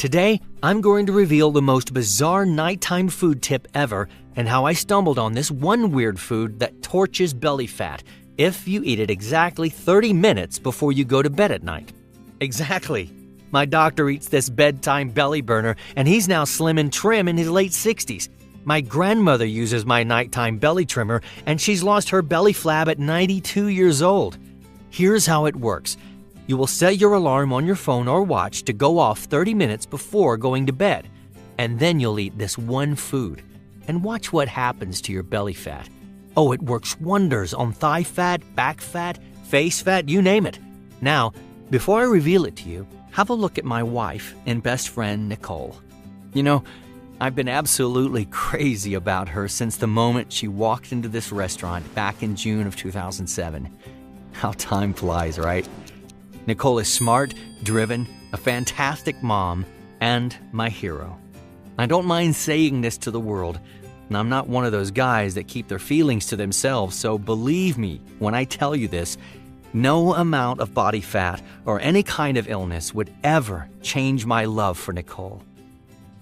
Today, I'm going to reveal the most bizarre nighttime food tip ever and how I stumbled on this one weird food that torches belly fat if you eat it exactly 30 minutes before you go to bed at night. Exactly. My doctor eats this bedtime belly burner, and he's now slim and trim in his late 60s. My grandmother uses my nighttime belly trimmer, and she's lost her belly flab at 92 years old. Here's how it works. You will set your alarm on your phone or watch to go off 30 minutes before going to bed, and then you'll eat this one food. And watch what happens to your belly fat. Oh, it works wonders on thigh fat, back fat, face fat, you name it. Now, before I reveal it to you, have a look at my wife and best friend, Nicole. You know, I've been absolutely crazy about her since the moment she walked into this restaurant back in June of 2007. How time flies, right? Nicole is smart, driven, a fantastic mom, and my hero. I don't mind saying this to the world, and I'm not one of those guys that keep their feelings to themselves, so believe me when I tell you this, no amount of body fat or any kind of illness would ever change my love for Nicole.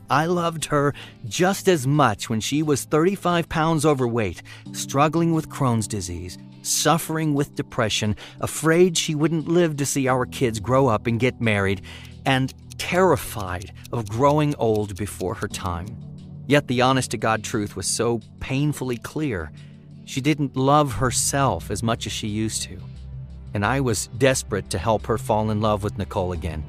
I loved her just as much when she was 35 pounds overweight, struggling with Crohn's disease, suffering with depression, afraid she wouldn't live to see our kids grow up and get married, and terrified of growing old before her time. Yet the honest-to-God truth was so painfully clear. She didn't love herself as much as she used to. And I was desperate to help her fall in love with Nicole again.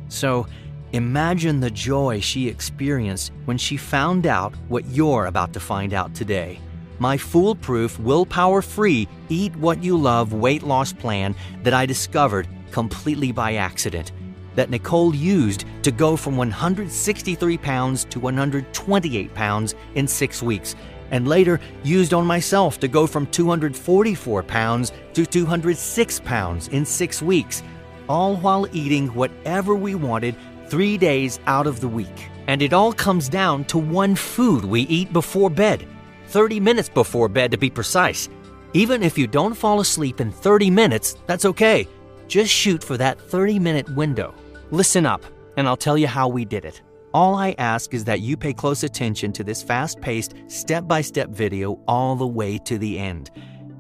So imagine the joy she experienced when she found out what you're about to find out today. My foolproof, willpower-free, eat what you love weight loss plan that I discovered completely by accident, that Nicole used to go from 163 pounds to 128 pounds in 6 weeks, and later used on myself to go from 244 pounds to 206 pounds in 6 weeks, all while eating whatever we wanted 3 days out of the week. And it all comes down to one food we eat before bed, 30 minutes before bed to be precise. Even if you don't fall asleep in 30 minutes, that's okay. Just shoot for that 30-minute window. Listen up, and I'll tell you how we did it. All I ask is that you pay close attention to this fast-paced, step-by-step video all the way to the end.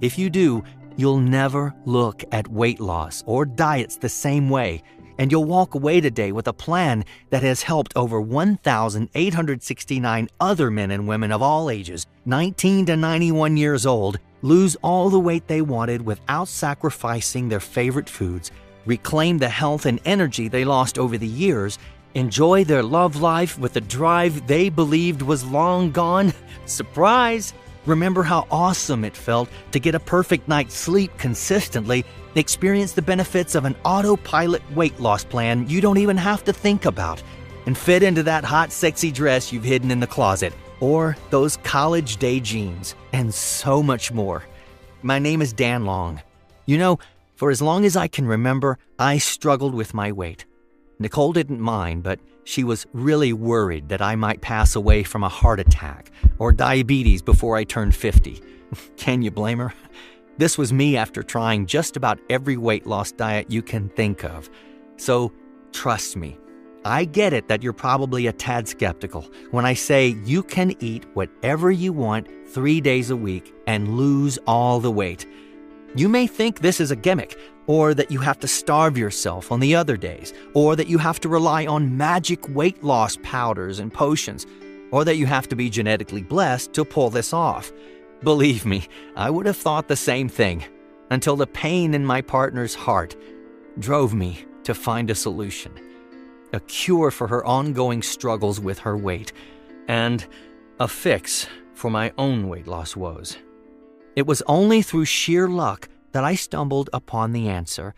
If you do, you'll never look at weight loss or diets the same way, and you'll walk away today with a plan that has helped over 1,869 other men and women of all ages, 19 to 91 years old, lose all the weight they wanted without sacrificing their favorite foods, reclaim the health and energy they lost over the years, enjoy their love life with the drive they believed was long gone. Surprise! Remember how awesome it felt to get a perfect night's sleep consistently, experience the benefits of an autopilot weight loss plan you don't even have to think about, and fit into that hot, sexy dress you've hidden in the closet, or those college day jeans, and so much more. My name is Dan Long. You know, for as long as I can remember, I struggled with my weight. Nicole didn't mind, but she was really worried that I might pass away from a heart attack or diabetes before I turned 50. Can you blame her? This was me after trying just about every weight loss diet you can think of. So, trust me, I get it that you're probably a tad skeptical when I say you can eat whatever you want 3 days a week and lose all the weight. You may think this is a gimmick, or that you have to starve yourself on the other days, or that you have to rely on magic weight loss powders and potions, or that you have to be genetically blessed to pull this off. Believe me, I would have thought the same thing, until the pain in my partner's heart drove me to find a solution, a cure for her ongoing struggles with her weight, and a fix for my own weight loss woes. It was only through sheer luck that I stumbled upon the answer.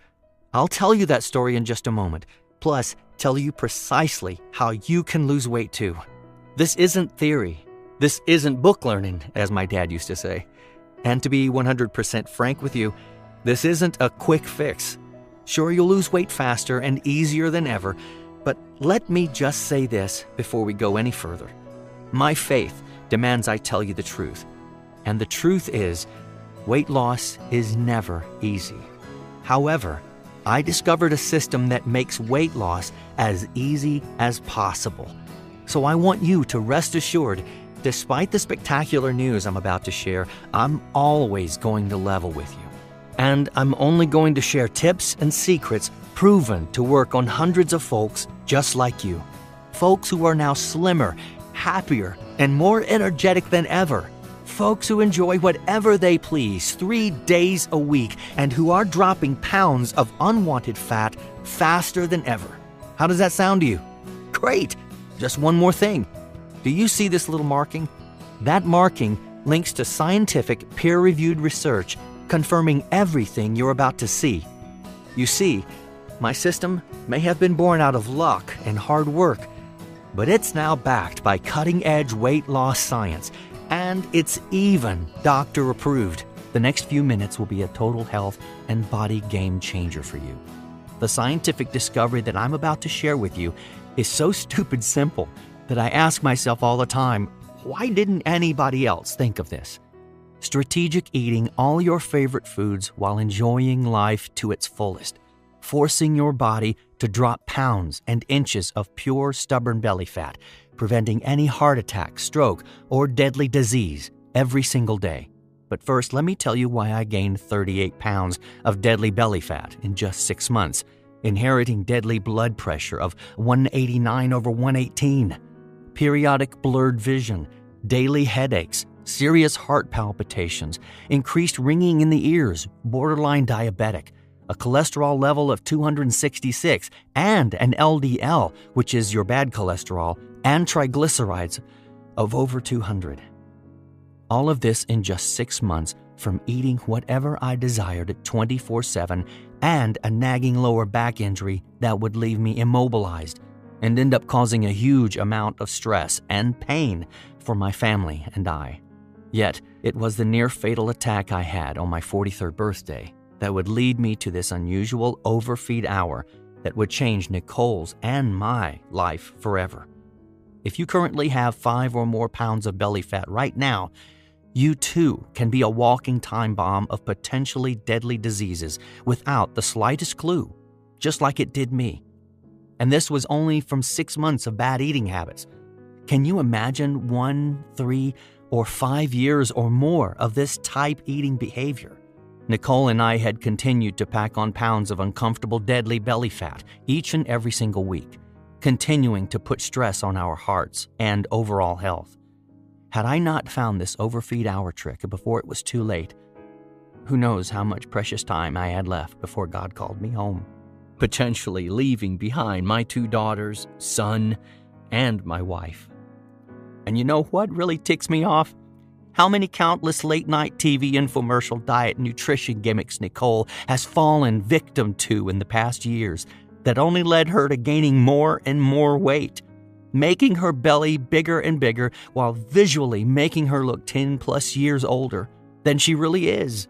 I'll tell you that story in just a moment, plus tell you precisely how you can lose weight too. This isn't theory. This isn't book learning, as my dad used to say. And to be 100% frank with you, this isn't a quick fix. Sure, you'll lose weight faster and easier than ever, but let me just say this before we go any further. My faith demands I tell you the truth. And the truth is, weight loss is never easy. However, I discovered a system that makes weight loss as easy as possible. So I want you to rest assured, despite the spectacular news I'm about to share, I'm always going to level with you. And I'm only going to share tips and secrets proven to work on hundreds of folks just like you. Folks who are now slimmer, happier, and more energetic than ever. Folks who enjoy whatever they please 3 days a week and who are dropping pounds of unwanted fat faster than ever. How does that sound to you? Great! Just one more thing. Do you see this little marking? That marking links to scientific, peer-reviewed research confirming everything you're about to see. You see, my system may have been born out of luck and hard work, but it's now backed by cutting-edge weight loss science, and it's even doctor-approved. The next few minutes will be a total health and body game changer for you. The scientific discovery that I'm about to share with you is so stupid simple that I ask myself all the time, why didn't anybody else think of this? Strategic eating all your favorite foods while enjoying life to its fullest, forcing your body to drop pounds and inches of pure, stubborn belly fat, preventing any heart attack, stroke, or deadly disease every single day. But first, let me tell you why I gained 38 pounds of deadly belly fat in just 6 months, inheriting deadly blood pressure of 189/118, periodic blurred vision, daily headaches, serious heart palpitations, increased ringing in the ears, borderline diabetic, a cholesterol level of 266, and an LDL, which is your bad cholesterol, and triglycerides of over 200. All of this in just 6 months from eating whatever I desired 24/7 and a nagging lower back injury that would leave me immobilized and end up causing a huge amount of stress and pain for my family and I. Yet, it was the near-fatal attack I had on my 43rd birthday that would lead me to this unusual overfeed hour that would change Nicole's and my life forever. If you currently have 5 or more pounds of belly fat right now, you too can be a walking time bomb of potentially deadly diseases without the slightest clue, just like it did me. And this was only from 6 months of bad eating habits. Can you imagine 1, 3, or 5 years or more of this type eating behavior? Nicole and I had continued to pack on pounds of uncomfortable, deadly belly fat each and every single week, continuing to put stress on our hearts and overall health. Had I not found this overfeed hour trick before it was too late, who knows how much precious time I had left before God called me home, potentially leaving behind my 2 daughters, son, and my wife. And you know what really ticks me off? How many countless late-night TV infomercial diet nutrition gimmicks Nicole has fallen victim to in the past years that only led her to gaining more and more weight, making her belly bigger and bigger while visually making her look 10+ years older than she really is.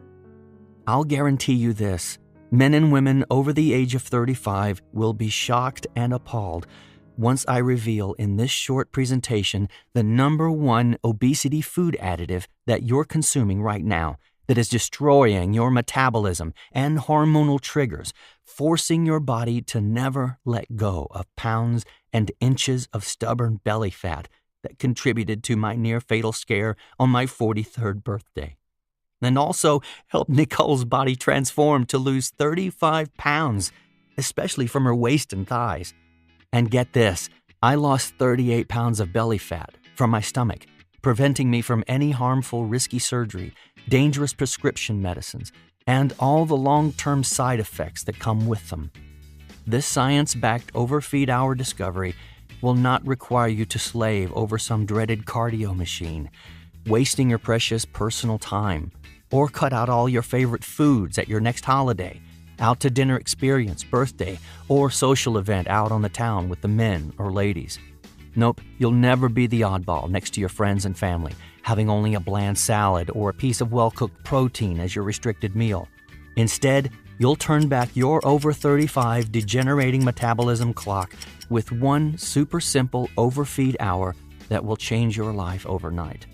I'll guarantee you this, men and women over the age of 35 will be shocked and appalled once I reveal in this short presentation the #1 obesity food additive that you're consuming right now that is destroying your metabolism and hormonal triggers, forcing your body to never let go of pounds and inches of stubborn belly fat that contributed to my near-fatal scare on my 43rd birthday. And also helped Nicole's body transform to lose 35 pounds, especially from her waist and thighs. And get this, I lost 38 pounds of belly fat from my stomach, preventing me from any harmful, risky surgery, dangerous prescription medicines, and all the long-term side effects that come with them. This science-backed overfeed hour discovery will not require you to slave over some dreaded cardio machine, wasting your precious personal time, or cut out all your favorite foods at your next holiday, out-to-dinner experience, birthday, or social event out on the town with the men or ladies. Nope, you'll never be the oddball next to your friends and family, having only a bland salad or a piece of well-cooked protein as your restricted meal. Instead, you'll turn back your over 35 degenerating metabolism clock with one super simple overfeed hour that will change your life overnight.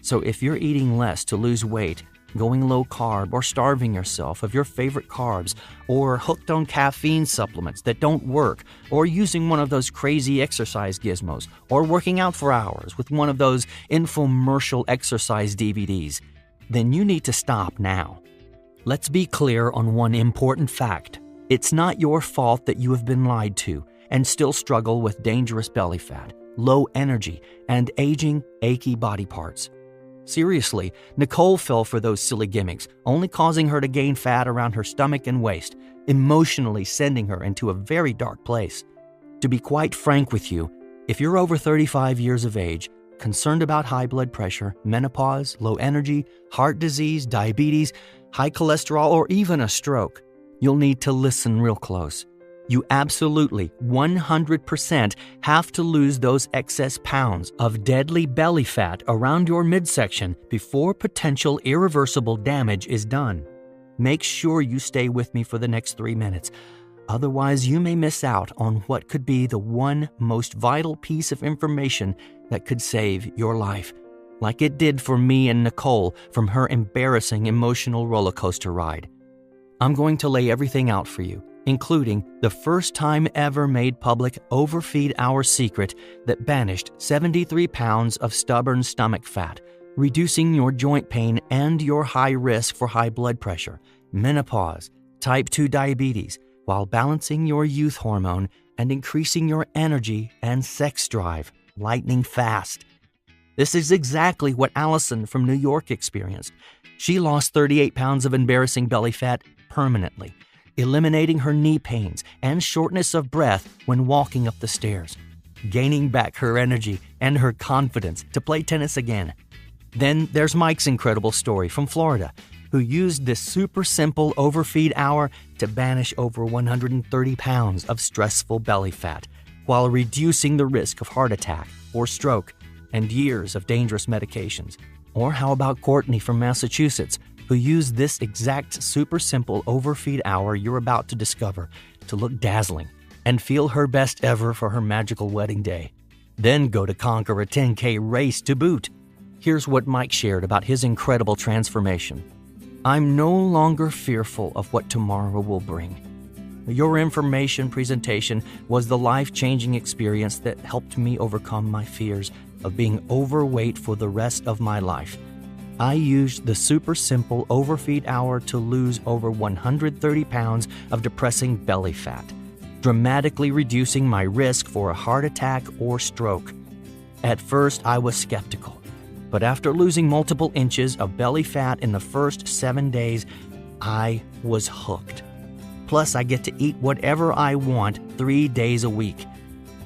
So if you're eating less to lose weight, going low carb or starving yourself of your favorite carbs, or hooked on caffeine supplements that don't work, or using one of those crazy exercise gizmos, or working out for hours with one of those infomercial exercise DVDs, then you need to stop now. Let's be clear on one important fact. It's not your fault that you have been lied to and still struggle with dangerous belly fat, low energy, and aging, achy body parts. Seriously, Nicole fell for those silly gimmicks, only causing her to gain fat around her stomach and waist, emotionally sending her into a very dark place. To be quite frank with you, if you're over 35 years of age, concerned about high blood pressure, menopause, low energy, heart disease, diabetes, high cholesterol, or even a stroke, you'll need to listen real close. You absolutely 100% have to lose those excess pounds of deadly belly fat around your midsection before potential irreversible damage is done. Make sure you stay with me for the next 3 minutes. Otherwise, you may miss out on what could be the one most vital piece of information that could save your life, like it did for me and Nicole from her embarrassing emotional roller coaster ride. I'm going to lay everything out for you, including the first time ever made public Overfeed Hour secret that banished 73 pounds of stubborn stomach fat, reducing your joint pain and your high risk for high blood pressure, menopause, type 2 diabetes, while balancing your youth hormone and increasing your energy and sex drive, lightning fast. This is exactly what Allison from New York experienced. She lost 38 pounds of embarrassing belly fat permanently, eliminating her knee pains and shortness of breath when walking up the stairs, gaining back her energy and her confidence to play tennis again. Then there's Mike's incredible story from Florida, who used this super simple Overfeed Hour to banish over 130 pounds of stressful belly fat while reducing the risk of heart attack or stroke and years of dangerous medications. Or how about Courtney from Massachusetts, who used this exact super simple Overfeed Hour you're about to discover to look dazzling and feel her best ever for her magical wedding day. Then go to conquer a 10K race to boot. Here's what Mike shared about his incredible transformation. I'm no longer fearful of what tomorrow will bring. Your information presentation was the life-changing experience that helped me overcome my fears of being overweight for the rest of my life. I used the super simple Overfeed Hour to lose over 130 pounds of depressing belly fat, dramatically reducing my risk for a heart attack or stroke. At first, I was skeptical, but after losing multiple inches of belly fat in the first 7 days, I was hooked. Plus, I get to eat whatever I want 3 days a week.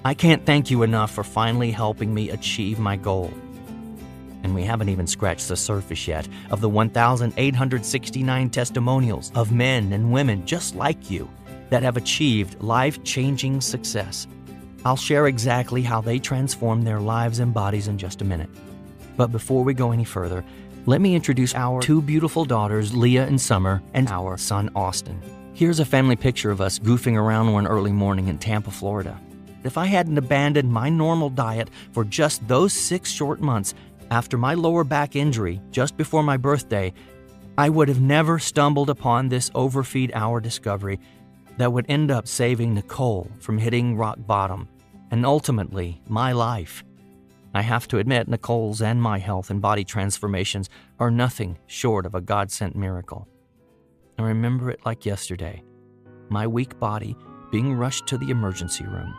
I can't thank you enough for finally helping me achieve my goal. And we haven't even scratched the surface yet of the 1,869 testimonials of men and women just like you that have achieved life-changing success. I'll share exactly how they transformed their lives and bodies in just a minute. But before we go any further, let me introduce our 2 beautiful daughters, Leah and Summer, and our son, Austin. Here's a family picture of us goofing around one early morning in Tampa, Florida. If I hadn't abandoned my normal diet for just those 6 short months after my lower back injury just before my birthday, I would have never stumbled upon this Overfeed Hour discovery that would end up saving Nicole from hitting rock bottom and ultimately my life. I have to admit, Nicole's and my health and body transformations are nothing short of a God-sent miracle. I remember it like yesterday, my weak body being rushed to the emergency room,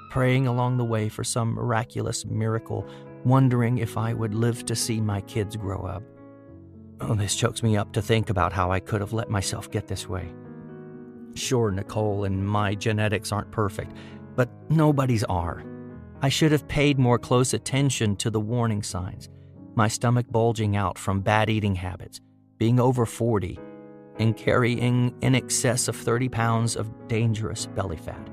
praying along the way for some miraculous miracle, wondering if I would live to see my kids grow up. Oh, this chokes me up to think about how I could have let myself get this way. Sure, Nicole and my genetics aren't perfect, but nobody's are. I should have paid more close attention to the warning signs. My stomach bulging out from bad eating habits, being over 40, and carrying in excess of 30 pounds of dangerous belly fat.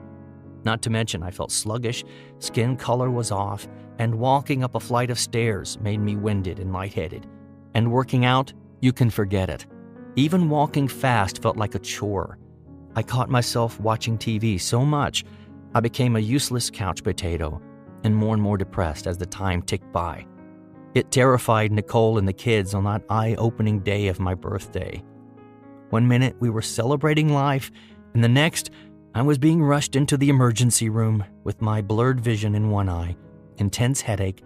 Not to mention I felt sluggish, skin color was off, and walking up a flight of stairs made me winded and lightheaded. And working out, you can forget it. Even walking fast felt like a chore. I caught myself watching TV so much, I became a useless couch potato, and more depressed as the time ticked by. It terrified Nicole and the kids on that eye-opening day of my birthday. One minute we were celebrating life, and the next I was being rushed into the emergency room with my blurred vision in one eye, intense headache,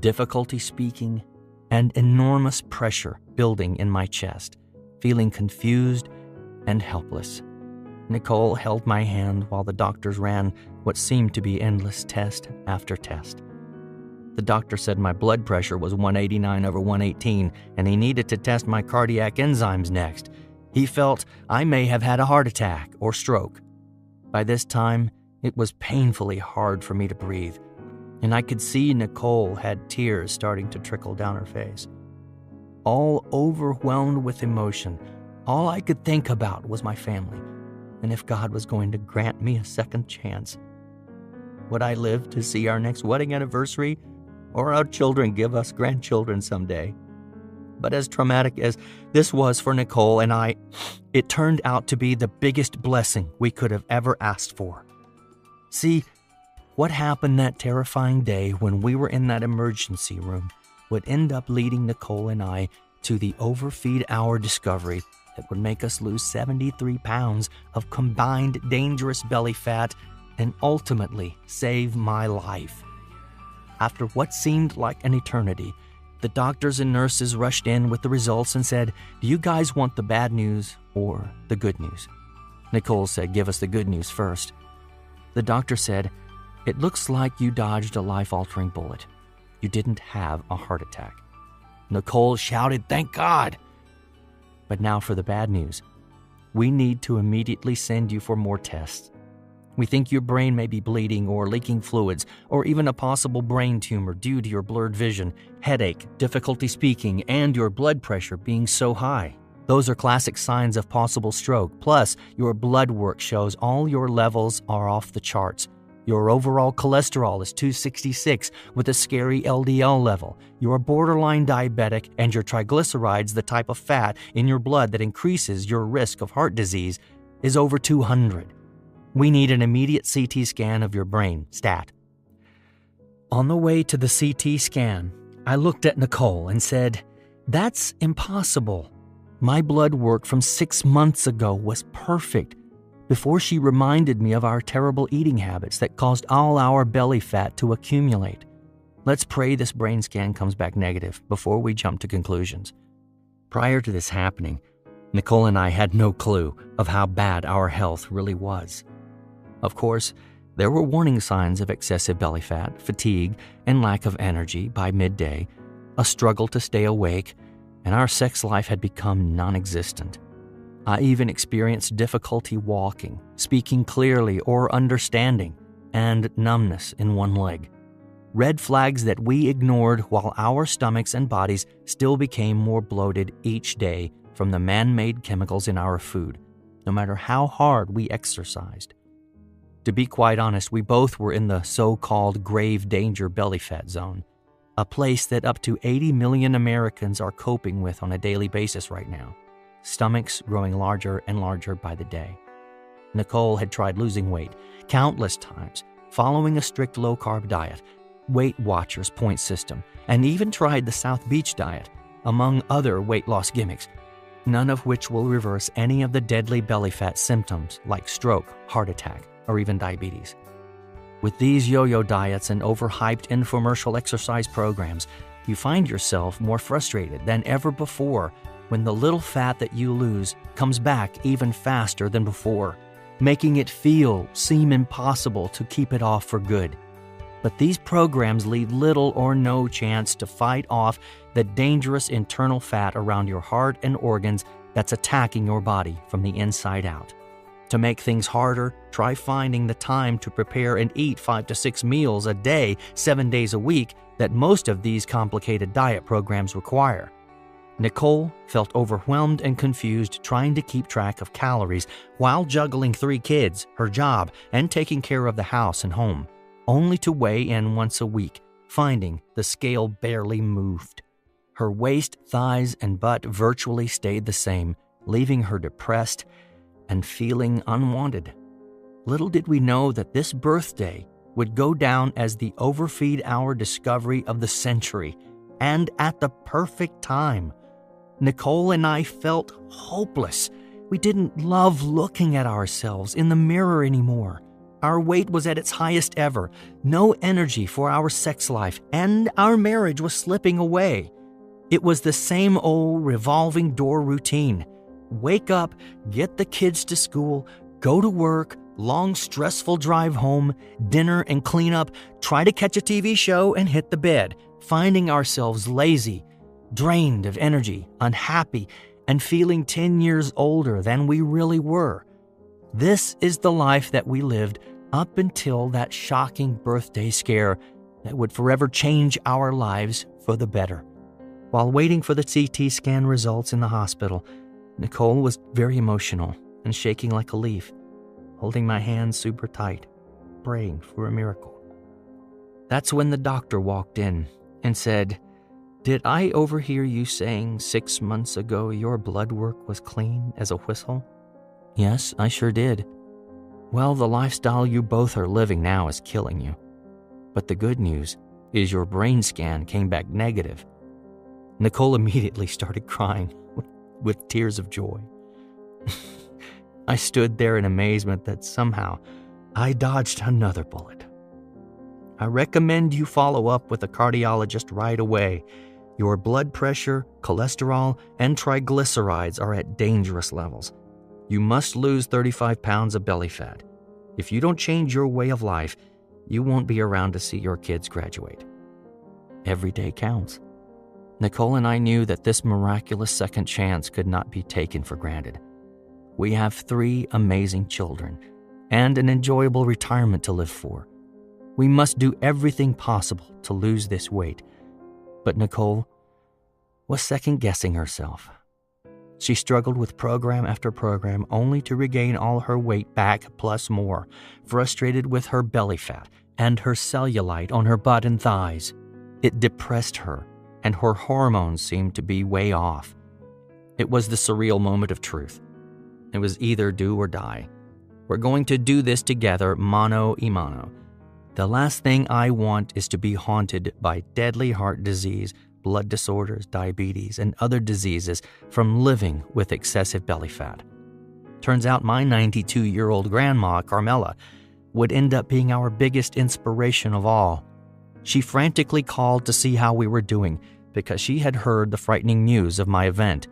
difficulty speaking, and enormous pressure building in my chest, feeling confused and helpless. Nicole held my hand while the doctors ran what seemed to be endless test after test. The doctor said my blood pressure was 189/118, and he needed to test my cardiac enzymes next. He felt I may have had a heart attack or stroke. By this time, it was painfully hard for me to breathe, and I could see Nicole had tears starting to trickle down her face. All overwhelmed with emotion, all I could think about was my family, and if God was going to grant me a second chance. Would I live to see our next wedding anniversary, or our children give us grandchildren someday? But as traumatic as this was for Nicole and I, it turned out to be the biggest blessing we could have ever asked for. See, what happened that terrifying day when we were in that emergency room would end up leading Nicole and I to the overfeed hour discovery that would make us lose 73 pounds of combined dangerous belly fat and ultimately save my life. After what seemed like an eternity, the doctors and nurses rushed in with the results and said, "Do you guys want the bad news or the good news?" Nicole said, "Give us the good news first." The doctor said, "It looks like you dodged a life-altering bullet. You didn't have a heart attack." Nicole shouted, "Thank God!" But now for the bad news. We need to immediately send you for more tests. We think your brain may be bleeding or leaking fluids, or even a possible brain tumor due to your blurred vision, headache, difficulty speaking, and your blood pressure being so high. Those are classic signs of possible stroke. Plus, your blood work shows all your levels are off the charts. Your overall cholesterol is 266 with a scary LDL level. You are borderline diabetic, and your triglycerides, the type of fat in your blood that increases your risk of heart disease, is over 200. We need an immediate CT scan of your brain, stat. On the way to the CT scan, I looked at Nicole and said, "That's impossible. My blood work from 6 months ago was perfect," before she reminded me of our terrible eating habits that caused all our belly fat to accumulate. Let's pray this brain scan comes back negative before we jump to conclusions. Prior to this happening, Nicole and I had no clue of how bad our health really was. Of course, there were warning signs of excessive belly fat, fatigue, and lack of energy by midday, a struggle to stay awake, and our sex life had become non-existent. I even experienced difficulty walking, speaking clearly, or understanding, and numbness in one leg. Red flags that we ignored while our stomachs and bodies still became more bloated each day from the man-made chemicals in our food, no matter how hard we exercised. To be quite honest, we both were in the so-called grave danger belly fat zone, a place that up to 80 million Americans are coping with on a daily basis right now, stomachs growing larger and larger by the day. Nicole had tried losing weight countless times, following a strict low-carb diet, Weight Watchers point system, and even tried the South Beach diet, among other weight loss gimmicks, none of which will reverse any of the deadly belly fat symptoms like stroke, heart attack, or even diabetes. With these yo-yo diets and overhyped infomercial exercise programs, you find yourself more frustrated than ever before when the little fat that you lose comes back even faster than before, making it seem impossible to keep it off for good. But these programs leave little or no chance to fight off the dangerous internal fat around your heart and organs that's attacking your body from the inside out. To make things harder, try finding the time to prepare and eat 5 to 6 meals a day, 7 days a week, that most of these complicated diet programs require. Nicole felt overwhelmed and confused trying to keep track of calories while juggling 3 kids, her job, and taking care of the house and home, only to weigh in once a week, finding the scale barely moved. Her waist, thighs, and butt virtually stayed the same, leaving her depressed and feeling unwanted. Little did we know that this birthday would go down as the overfeed hour discovery of the century, and at the perfect time. Nicole and I felt hopeless. We didn't love looking at ourselves in the mirror anymore. Our weight was at its highest ever, no energy for our sex life, and our marriage was slipping away. It was the same old revolving door routine. Wake up, get the kids to school, go to work, long stressful drive home, dinner and cleanup, try to catch a TV show and hit the bed, finding ourselves lazy, drained of energy, unhappy, and feeling 10 years older than we really were. This is the life that we lived up until that shocking birthday scare that would forever change our lives for the better. While waiting for the CT scan results in the hospital, Nicole was very emotional and shaking like a leaf, holding my hand super tight, praying for a miracle. That's when the doctor walked in and said, "Did I overhear you saying 6 months ago your blood work was clean as a whistle?" "Yes, I sure did." "Well, the lifestyle you both are living now is killing you. But the good news is your brain scan came back negative." Nicole immediately started crying with tears of joy. I stood there in amazement that somehow I dodged another bullet. "I recommend you follow up with a cardiologist right away. Your blood pressure, cholesterol, and triglycerides are at dangerous levels. You must lose 35 pounds of belly fat. If you don't change your way of life, you won't be around to see your kids graduate." Every day counts. Nicole and I knew that this miraculous second chance could not be taken for granted. We have 3 amazing children and an enjoyable retirement to live for. We must do everything possible to lose this weight. But Nicole was second-guessing herself. She struggled with program after program only to regain all her weight back plus more, frustrated with her belly fat and her cellulite on her butt and thighs. It depressed her, and her hormones seemed to be way off. It was the surreal moment of truth. It was either do or die. We're going to do this together, mano a mano. The last thing I want is to be haunted by deadly heart disease, blood disorders, diabetes, and other diseases from living with excessive belly fat. Turns out my 92-year-old grandma, Carmela, would end up being our biggest inspiration of all. She frantically called to see how we were doing because she had heard the frightening news of my event.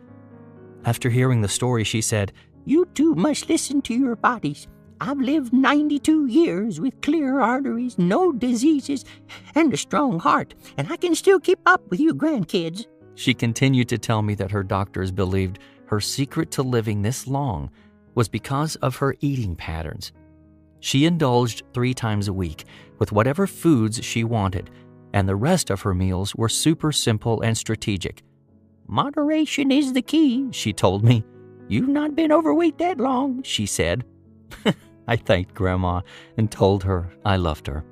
After hearing the story, she said, "You two must listen to your bodies. I've lived 92 years with clear arteries, no diseases, and a strong heart, and I can still keep up with you grandkids." She continued to tell me that her doctors believed her secret to living this long was because of her eating patterns. She indulged 3 times a week with whatever foods she wanted, and the rest of her meals were super simple and strategic. "Moderation is the key," she told me. "You've not been overweight that long," she said. I thanked Grandma and told her I loved her.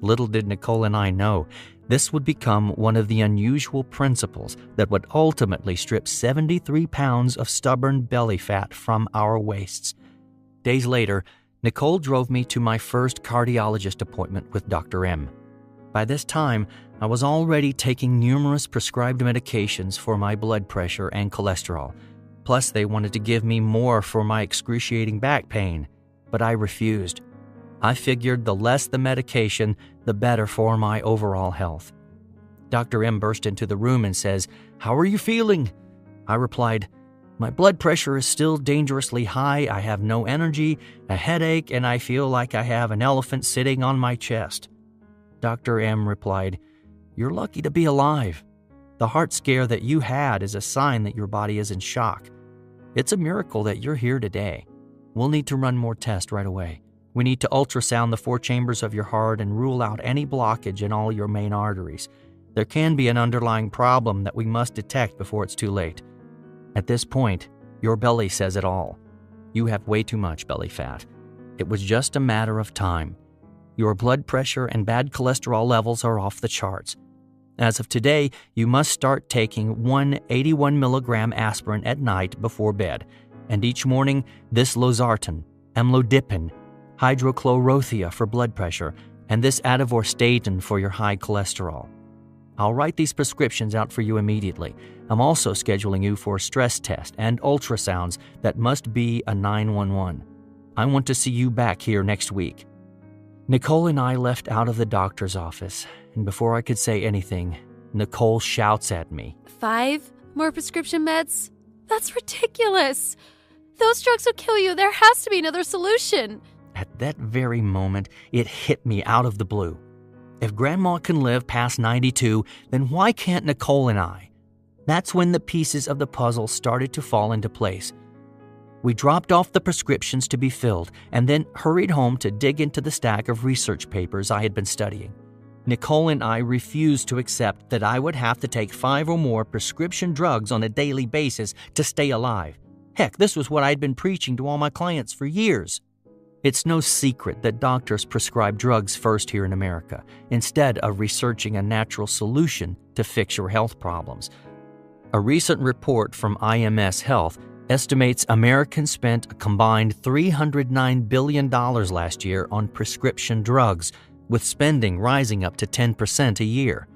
Little did Nicole and I know this would become one of the unusual principles that would ultimately strip 73 pounds of stubborn belly fat from our waists. Days later, Nicole drove me to my first cardiologist appointment with Dr. M. By this time, I was already taking numerous prescribed medications for my blood pressure and cholesterol. Plus, they wanted to give me more for my excruciating back pain, but I refused. I figured the less the medication, the better for my overall health. Dr. M burst into the room and says, "How are you feeling?" I replied, "My blood pressure is still dangerously high, I have no energy, a headache, and I feel like I have an elephant sitting on my chest." Dr. M replied, "You're lucky to be alive. The heart scare that you had is a sign that your body is in shock. It's a miracle that you're here today. We'll need to run more tests right away. We need to ultrasound the 4 chambers of your heart and rule out any blockage in all your main arteries. There can be an underlying problem that we must detect before it's too late. At this point, your belly says it all. You have way too much belly fat. It was just a matter of time. Your blood pressure and bad cholesterol levels are off the charts. As of today, you must start taking 1 81-milligram aspirin at night before bed, and each morning this losartan, amlodipine, hydrochlorothea for blood pressure, and this atorvastatin for your high cholesterol. I'll write these prescriptions out for you immediately. I'm also scheduling you for a stress test and ultrasounds that must be a 911. I want to see you back here next week." Nicole and I left out of the doctor's office, and before I could say anything, Nicole shouts at me. 5 more prescription meds? That's ridiculous. Those drugs will kill you. There has to be another solution. At that very moment, it hit me out of the blue. If Grandma can live past 92, then why can't Nicole and I? That's when the pieces of the puzzle started to fall into place. We dropped off the prescriptions to be filled and then hurried home to dig into the stack of research papers I had been studying. Nicole and I refused to accept that I would have to take 5 or more prescription drugs on a daily basis to stay alive. Heck, this was what I'd been preaching to all my clients for years. It's no secret that doctors prescribe drugs first here in America, instead of researching a natural solution to fix your health problems. A recent report from IMS Health estimates Americans spent a combined $309 billion last year on prescription drugs, with spending rising up to 10% a year.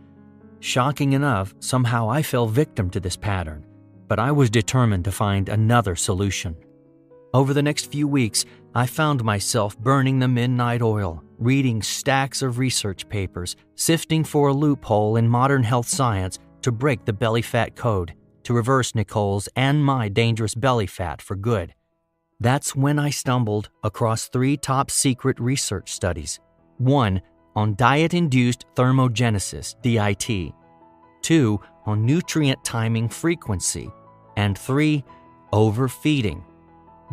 Shocking enough, somehow I fell victim to this pattern, but I was determined to find another solution. Over the next few weeks, I found myself burning the midnight oil, reading stacks of research papers, sifting for a loophole in modern health science to break the belly fat code, to reverse Nicole's and my dangerous belly fat for good. That's when I stumbled across 3 top-secret research studies. 1 on diet-induced thermogenesis, DIT. 2 on nutrient timing frequency. And 3, overfeeding.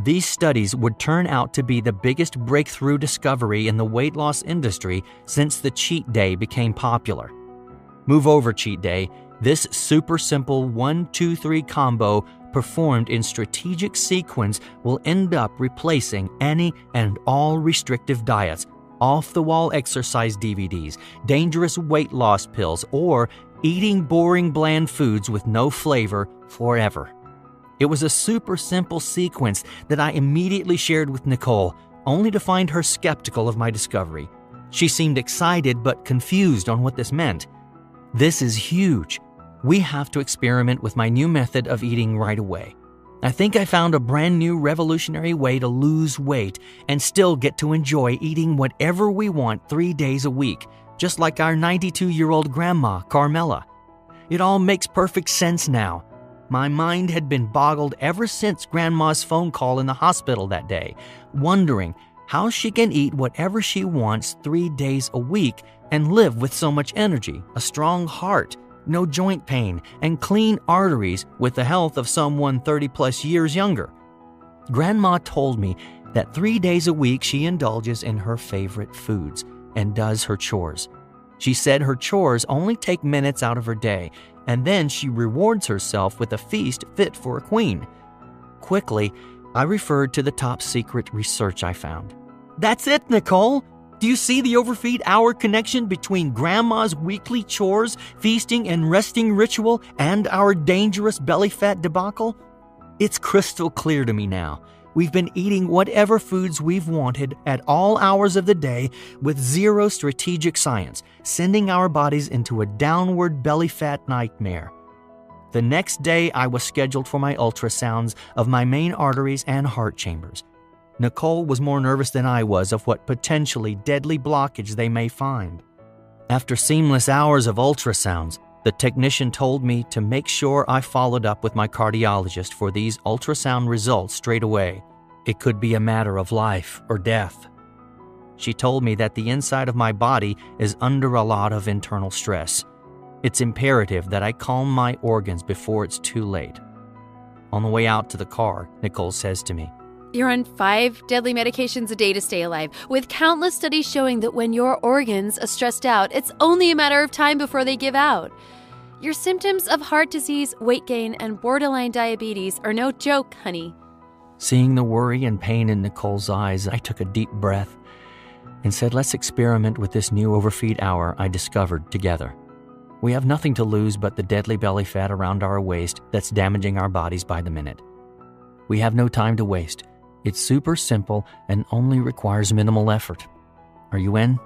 These studies would turn out to be the biggest breakthrough discovery in the weight loss industry since the cheat day became popular. Move over, cheat day. This super simple 1-2-3 combo performed in strategic sequence will end up replacing any and all restrictive diets, off-the-wall exercise DVDs, dangerous weight loss pills, or eating boring bland foods with no flavor forever. It was a super simple sequence that I immediately shared with Nicole, only to find her skeptical of my discovery. She seemed excited but confused on what this meant. This is huge. We have to experiment with my new method of eating right away. I think I found a brand new revolutionary way to lose weight and still get to enjoy eating whatever we want 3 days a week, just like our 92-year-old grandma, Carmela. It all makes perfect sense now. My mind had been boggled ever since Grandma's phone call in the hospital that day, wondering how she can eat whatever she wants 3 days a week and live with so much energy, a strong heart, no joint pain, and clean arteries with the health of someone 30-plus years younger. Grandma told me that 3 days a week she indulges in her favorite foods and does her chores. She said her chores only take minutes out of her day, and then she rewards herself with a feast fit for a queen. Quickly, I referred to the top-secret research I found. "That's it, Nicole! Do you see the overfeed hour connection between Grandma's weekly chores, feasting and resting ritual, and our dangerous belly fat debacle? It's crystal clear to me now. We've been eating whatever foods we've wanted at all hours of the day with zero strategic science, sending our bodies into a downward belly fat nightmare. The next day, I was scheduled for my ultrasounds of my main arteries and heart chambers. Nicole was more nervous than I was of what potentially deadly blockage they may find. After seamless hours of ultrasounds, the technician told me to make sure I followed up with my cardiologist for these ultrasound results straight away. It could be a matter of life or death. She told me that the inside of my body is under a lot of internal stress. It's imperative that I calm my organs before it's too late. On the way out to the car, Nicole says to me, "You're on 5 deadly medications a day to stay alive, with countless studies showing that when your organs are stressed out, it's only a matter of time before they give out. Your symptoms of heart disease, weight gain, and borderline diabetes are no joke, honey." Seeing the worry and pain in Nicole's eyes, I took a deep breath and said, "Let's experiment with this new overfeed hour I discovered together. We have nothing to lose but the deadly belly fat around our waist that's damaging our bodies by the minute. We have no time to waste. It's super simple and only requires minimal effort. Are you in?"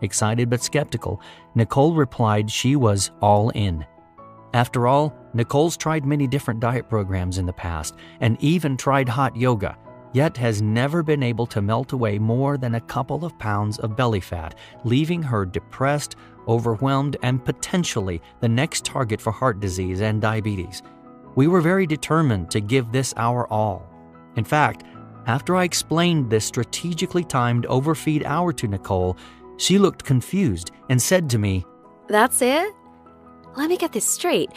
Excited but skeptical, Nicole replied she was all in. After all, Nicole's tried many different diet programs in the past and even tried hot yoga, yet has never been able to melt away more than a couple of pounds of belly fat, leaving her depressed, overwhelmed, and potentially the next target for heart disease and diabetes. We were very determined to give this our all. In fact, after I explained this strategically timed overfeed hour to Nicole, she looked confused and said to me, "That's it? Let me get this straight.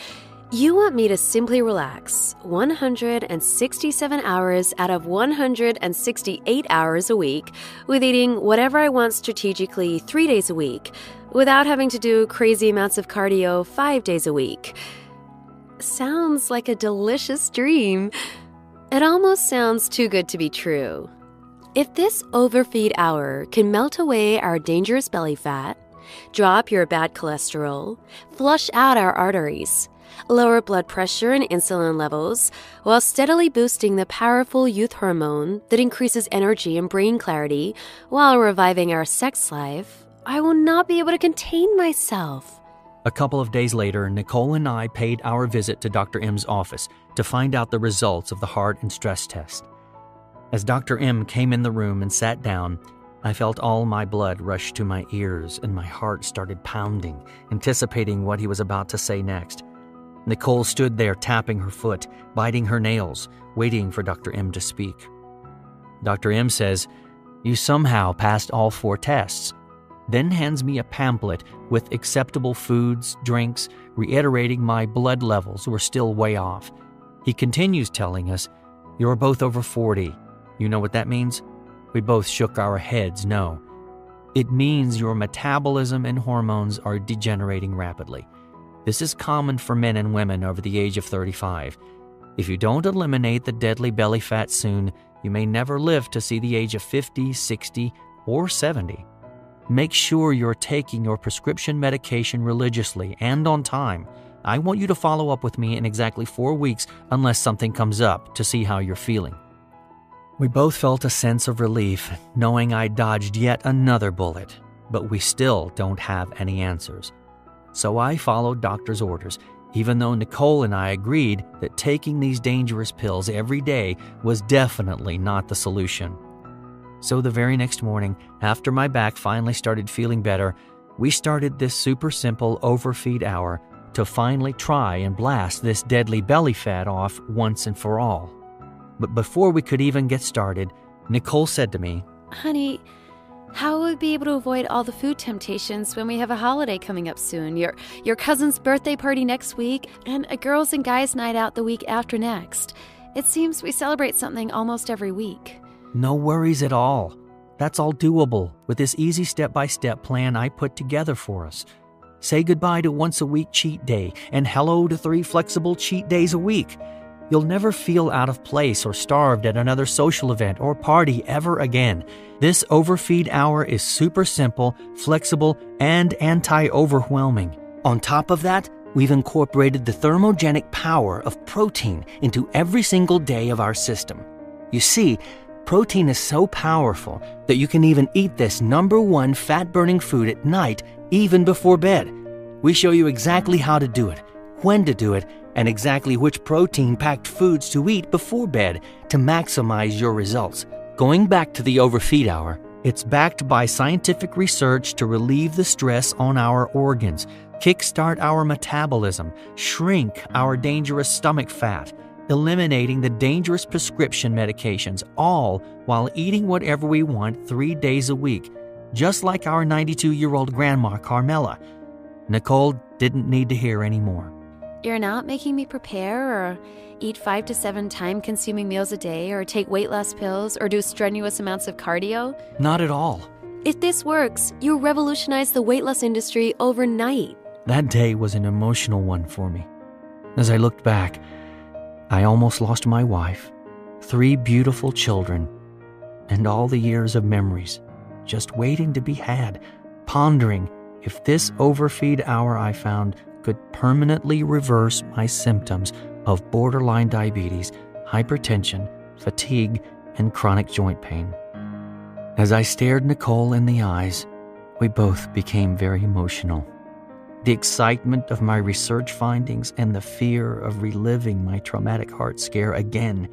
You want me to simply relax 167 hours out of 168 hours a week with eating whatever I want strategically 3 days a week without having to do crazy amounts of cardio 5 days a week. Sounds like a delicious dream. It almost sounds too good to be true. If this overfeed hour can melt away our dangerous belly fat, drop your bad cholesterol, flush out our arteries, lower blood pressure and insulin levels, while steadily boosting the powerful youth hormone that increases energy and brain clarity while reviving our sex life, I will not be able to contain myself." A couple of days later, Nicole and I paid our visit to Dr. M's office to find out the results of the heart and stress test. As Dr. M came in the room and sat down, I felt all my blood rush to my ears and my heart started pounding, anticipating what he was about to say next. Nicole stood there tapping her foot, biting her nails, waiting for Dr. M to speak. Dr. M says, "You somehow passed all 4 tests," then hands me a pamphlet with acceptable foods, drinks, reiterating my blood levels were still way off. He continues telling us, "You're both over 40. You know what that means?" We both shook our heads no. It means your metabolism and hormones are degenerating rapidly. This is common for men and women over the age of 35. If you don't eliminate the deadly belly fat soon, you may never live to see the age of 50, 60, or 70. Make sure you're taking your prescription medication religiously and on time. I want you to follow up with me in exactly 4 weeks unless something comes up to see how you're feeling. We both felt a sense of relief, knowing I dodged yet another bullet, but we still don't have any answers. So I followed doctor's orders, even though Nicole and I agreed that taking these dangerous pills every day was definitely not the solution. So the very next morning, after my back finally started feeling better, we started this super simple overfeed hour to finally try and blast this deadly belly fat off once and for all. But before we could even get started, Nicole said to me, "Honey, how will we be able to avoid all the food temptations when we have a holiday coming up soon? Your cousin's birthday party next week and a girls and guys night out the week after next. It seems we celebrate something almost every week." "No worries at all. That's all doable with this easy step-by-step plan I put together for us. Say goodbye to once-a-week cheat day and hello to 3 flexible cheat days a week. You'll never feel out of place or starved at another social event or party ever again. This overfeed hour is super simple, flexible, and anti-overwhelming. On top of that, we've incorporated the thermogenic power of protein into every single day of our system. You see, protein is so powerful that you can even eat this #1 fat-burning food at night, even before bed. We show you exactly how to do it, when to do it, and exactly which protein-packed foods to eat before bed to maximize your results. Going back to the overfeed hour, it's backed by scientific research to relieve the stress on our organs, kickstart our metabolism, shrink our dangerous stomach fat, eliminating the dangerous prescription medications, all while eating whatever we want 3 days a week, just like our 92-year-old grandma, Carmela. Nicole didn't need to hear any more. "You're not making me prepare or eat 5 to 7 time-consuming meals a day or take weight loss pills or do strenuous amounts of cardio?" Not at all. "If this works, you'll revolutionize the weight loss industry overnight." That day was an emotional one for me. As I looked back, I almost lost my wife, 3 beautiful children, and all the years of memories just waiting to be had, pondering if this overfeed hour I found could permanently reverse my symptoms of borderline diabetes, hypertension, fatigue, and chronic joint pain. As I stared Nicole in the eyes, We both became very emotional. The excitement of my research findings and the fear of reliving my traumatic heart scare again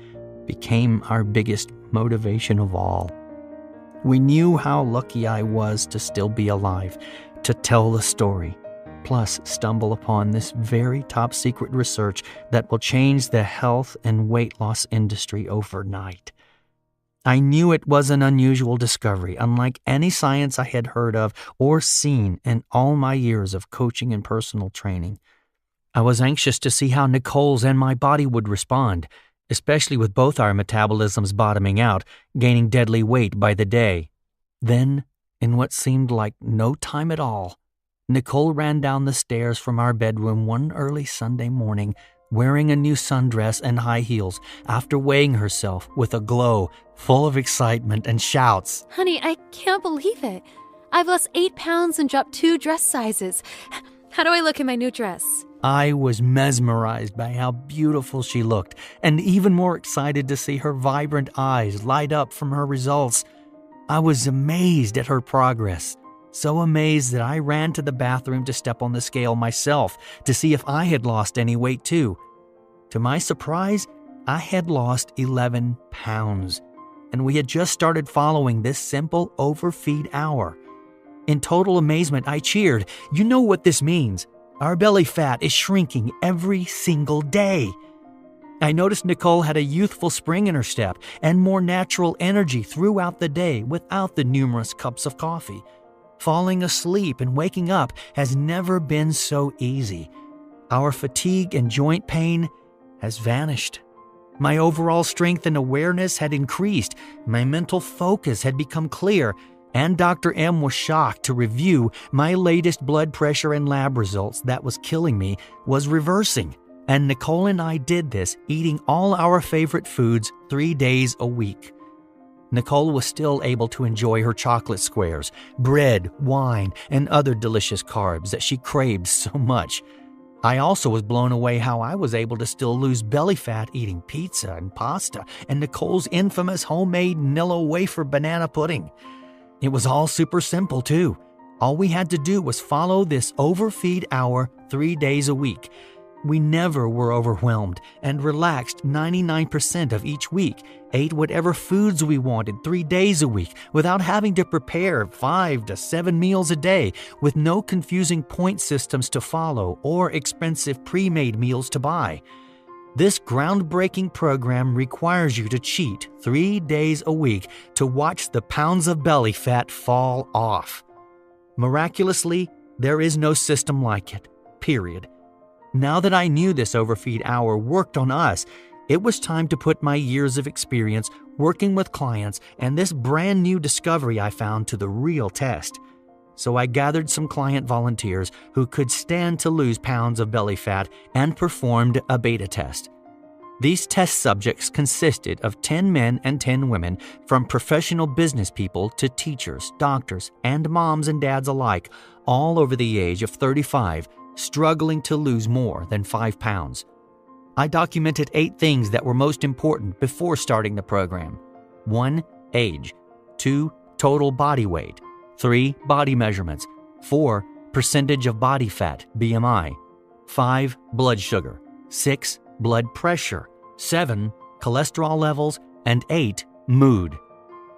became our biggest motivation of all. We knew how lucky I was to still be alive, to tell the story, plus stumble upon this very top-secret research that will change the health and weight loss industry overnight. I knew it was an unusual discovery, unlike any science I had heard of or seen in all my years of coaching and personal training. I was anxious to see how Nicole's and my body would respond, especially with both our metabolisms bottoming out, gaining deadly weight by the day. Then, in what seemed like no time at all, Nicole ran down the stairs from our bedroom one early Sunday morning, wearing a new sundress and high heels, after weighing herself with a glow full of excitement and shouts. Honey, I can't believe it. I've lost 8 pounds and dropped 2 dress sizes. How do I look in my new dress? I was mesmerized by how beautiful she looked, and even more excited to see her vibrant eyes light up from her results. I was amazed at her progress, so amazed that I ran to the bathroom to step on the scale myself to see if I had lost any weight too. To my surprise, I had lost 11 pounds, and we had just started following this simple overfeed hour. In total amazement, I cheered. You know what this means. Our belly fat is shrinking every single day. I noticed Nicole had a youthful spring in her step and more natural energy throughout the day without the numerous cups of coffee. Falling asleep and waking up has never been so easy. Our fatigue and joint pain has vanished. My overall strength and awareness had increased. My mental focus had become clear. And Dr. M was shocked to review my latest blood pressure and lab results that was killing me was reversing. And Nicole and I did this, eating all our favorite foods 3 days a week. Nicole was still able to enjoy her chocolate squares, bread, wine, and other delicious carbs that she craved so much. I also was blown away how I was able to still lose belly fat eating pizza and pasta and Nicole's infamous homemade Nilla wafer banana pudding. It was all super simple, too. All we had to do was follow this overfeed hour 3 days a week. We never were overwhelmed and relaxed 99% of each week, ate whatever foods we wanted 3 days a week without having to prepare 5 to 7 meals a day, with no confusing point systems to follow or expensive pre-made meals to buy. This groundbreaking program requires you to cheat 3 days a week to watch the pounds of belly fat fall off. Miraculously, there is no system like it, period. Now that I knew this overfeed hour worked on us, it was time to put my years of experience working with clients and this brand new discovery I found to the real test. So I gathered some client volunteers who could stand to lose pounds of belly fat and performed a beta test. These test subjects consisted of 10 men and 10 women, from professional business people to teachers, doctors, and moms and dads alike, all over the age of 35, struggling to lose more than 5 pounds. I documented 8 things that were most important before starting the program. 1. Age. 2. Total body weight. 3. Body measurements. 4. Percentage of body fat, BMI. 5. Blood sugar. 6. Blood pressure. 7. Cholesterol levels. And 8. Mood.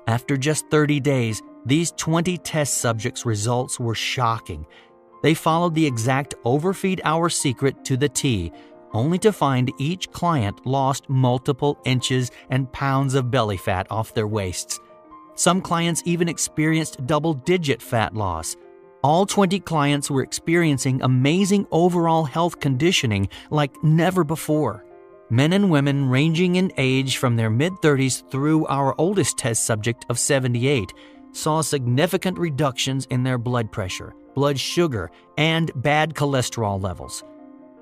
After just 30 days, these 20 test subjects' results were shocking. They followed the exact overfeed hour secret to the T, only to find each client lost multiple inches and pounds of belly fat off their waists. Some clients even experienced double-digit fat loss. All 20 clients were experiencing amazing overall health conditioning like never before. Men and women ranging in age from their mid-30s through our oldest test subject of 78 saw significant reductions in their blood pressure, blood sugar, and bad cholesterol levels.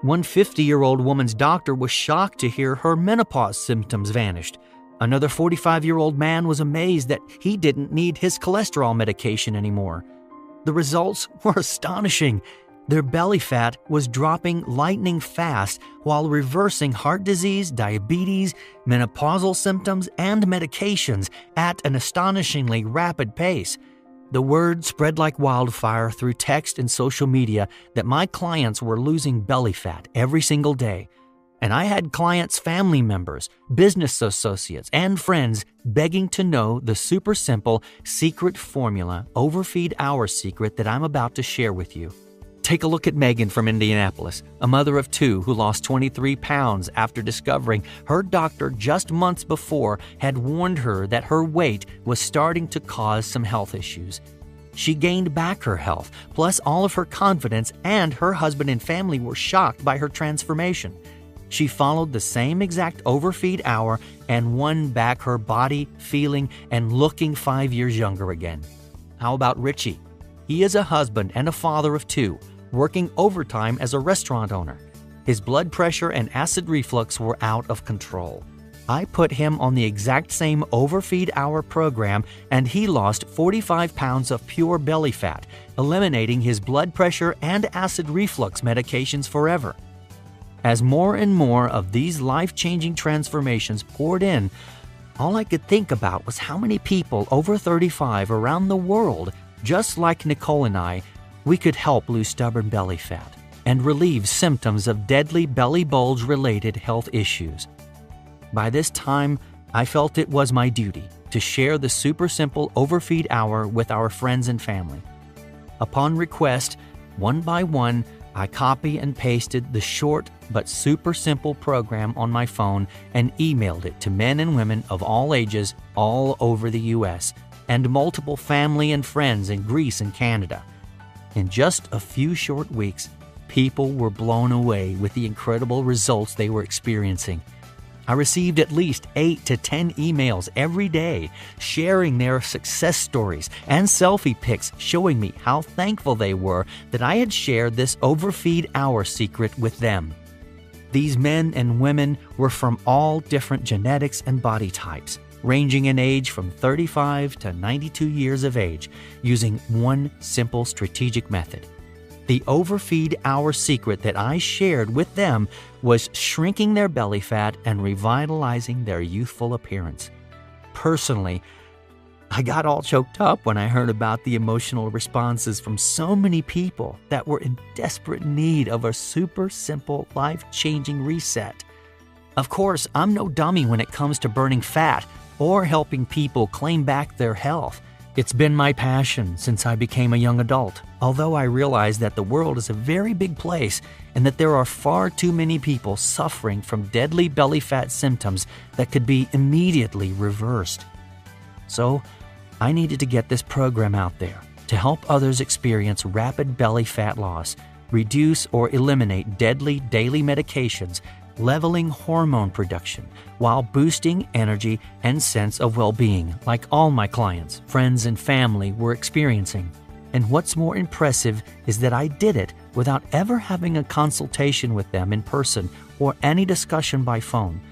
One 50-year-old woman's doctor was shocked to hear her menopause symptoms vanished. Another 45-year-old man was amazed that he didn't need his cholesterol medication anymore. The results were astonishing. Their belly fat was dropping lightning fast while reversing heart disease, diabetes, menopausal symptoms, and medications at an astonishingly rapid pace. The word spread like wildfire through text and social media that my clients were losing belly fat every single day. And I had clients' family members, business associates, and friends begging to know the super simple secret formula, Overfeed Hour secret that I'm about to share with you. Take a look at Megan from Indianapolis, a mother of 2 who lost 23 pounds after discovering her doctor just months before had warned her that her weight was starting to cause some health issues. She gained back her health, plus all of her confidence, and her husband and family were shocked by her transformation. She followed the same exact Overfeed Hour and won back her body, feeling, and looking 5 years younger again. How about Richie? He is a husband and a father of 2, working overtime as a restaurant owner. His blood pressure and acid reflux were out of control. I put him on the exact same Overfeed Hour program, and he lost 45 pounds of pure belly fat, eliminating his blood pressure and acid reflux medications forever. As more and more of these life-changing transformations poured in, all I could think about was how many people over 35 around the world, just like Nicole and I, we could help lose stubborn belly fat and relieve symptoms of deadly belly bulge-related health issues. By this time, I felt it was my duty to share the super simple Overfeed Hour with our friends and family. Upon request, one by one, I copy and pasted the short but super simple program on my phone and emailed it to men and women of all ages all over the U.S. and multiple family and friends in Greece and Canada. In just a few short weeks, people were blown away with the incredible results they were experiencing. I received at least 8 to 10 emails every day sharing their success stories and selfie pics showing me how thankful they were that I had shared this Overfeed Hour secret with them. These men and women were from all different genetics and body types, ranging in age from 35 to 92 years of age, using one simple strategic method. The Overfeed Hour secret that I shared with them was shrinking their belly fat and revitalizing their youthful appearance. Personally, I got all choked up when I heard about the emotional responses from so many people that were in desperate need of a super simple, life-changing reset. Of course, I'm no dummy when it comes to burning fat or helping people claim back their health. It's been my passion since I became a young adult, although I realize that the world is a very big place and that there are far too many people suffering from deadly belly fat symptoms that could be immediately reversed. So, I needed to get this program out there to help others experience rapid belly fat loss, reduce or eliminate deadly daily medications, leveling hormone production while boosting energy and sense of well-being like all my clients, friends, and family were experiencing. And what's more impressive is that I did it without ever having a consultation with them in person or any discussion by phone.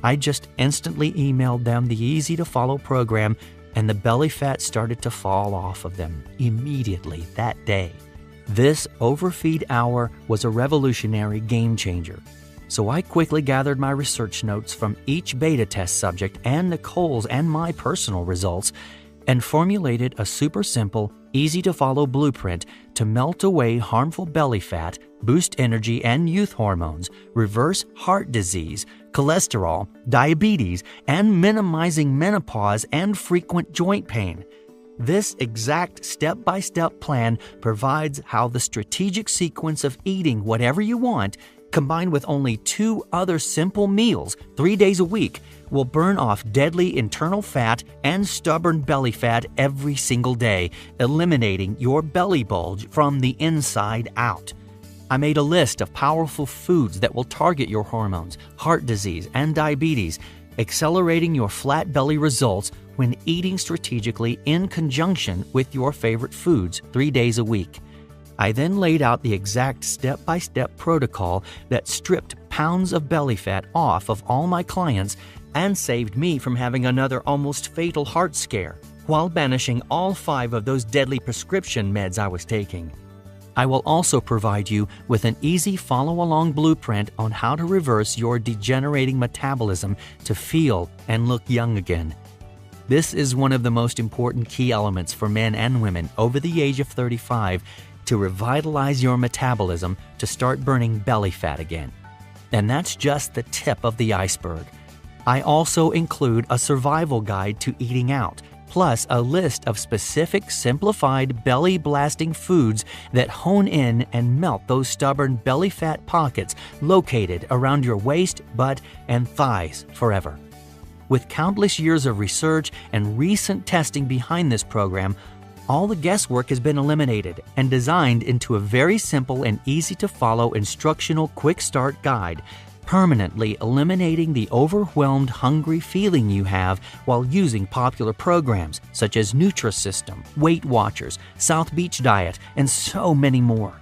I just instantly emailed them the easy-to-follow program, and the belly fat started to fall off of them immediately that day. This Overfeed Hour was a revolutionary game changer. So I quickly gathered my research notes from each beta test subject and Nicole's and my personal results and formulated a super simple, easy-to-follow blueprint to melt away harmful belly fat, boost energy and youth hormones, reverse heart disease, cholesterol, diabetes, and minimizing menopause and frequent joint pain. This exact step-by-step plan provides how the strategic sequence of eating whatever you want, combined with only 2 other simple meals 3 days a week, will burn off deadly internal fat and stubborn belly fat every single day, eliminating your belly bulge from the inside out. I made a list of powerful foods that will target your hormones, heart disease, and diabetes, accelerating your flat belly results when eating strategically in conjunction with your favorite foods 3 days a week. I then laid out the exact step-by-step protocol that stripped pounds of belly fat off of all my clients and saved me from having another almost fatal heart scare, while banishing all 5 of those deadly prescription meds I was taking. I will also provide you with an easy follow-along blueprint on how to reverse your degenerating metabolism to feel and look young again. This is one of the most important key elements for men and women over the age of 35 to revitalize your metabolism to start burning belly fat again. And that's just the tip of the iceberg. I also include a survival guide to eating out, plus a list of specific simplified belly-blasting foods that hone in and melt those stubborn belly fat pockets located around your waist, butt, and thighs forever. With countless years of research and recent testing behind this program, all the guesswork has been eliminated and designed into a very simple and easy-to-follow instructional quick start guide, permanently eliminating the overwhelmed, hungry feeling you have while using popular programs such as Nutrisystem, Weight Watchers, South Beach Diet, and so many more.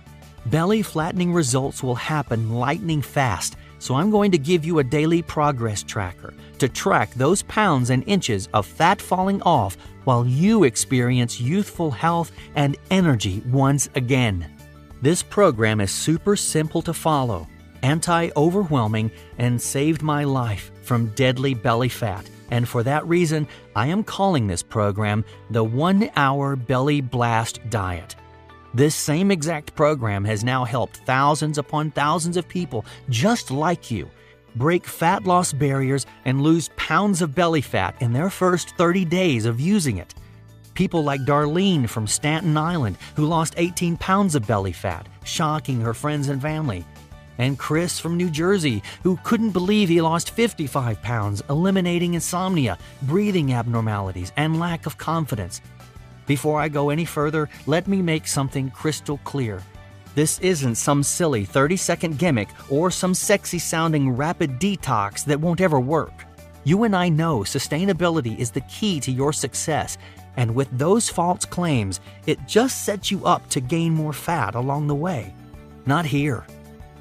Belly flattening results will happen lightning fast, so I'm going to give you a daily progress tracker to track those pounds and inches of fat falling off while you experience youthful health and energy once again. This program is super simple to follow, anti-overwhelming, and saved my life from deadly belly fat. And for that reason, I am calling this program the 1 Hour Belly Blast Diet. This same exact program has now helped thousands upon thousands of people just like you break fat loss barriers and lose pounds of belly fat in their first 30 days of using it. People like Darlene from Staten Island, who lost 18 pounds of belly fat, shocking her friends and family. And Chris from New Jersey, who couldn't believe he lost 55 pounds, eliminating insomnia, breathing abnormalities, and lack of confidence. Before I go any further, let me make something crystal clear. This isn't some silly 30-second gimmick or some sexy-sounding rapid detox that won't ever work. You and I know sustainability is the key to your success, and with those false claims, it just sets you up to gain more fat along the way. Not here.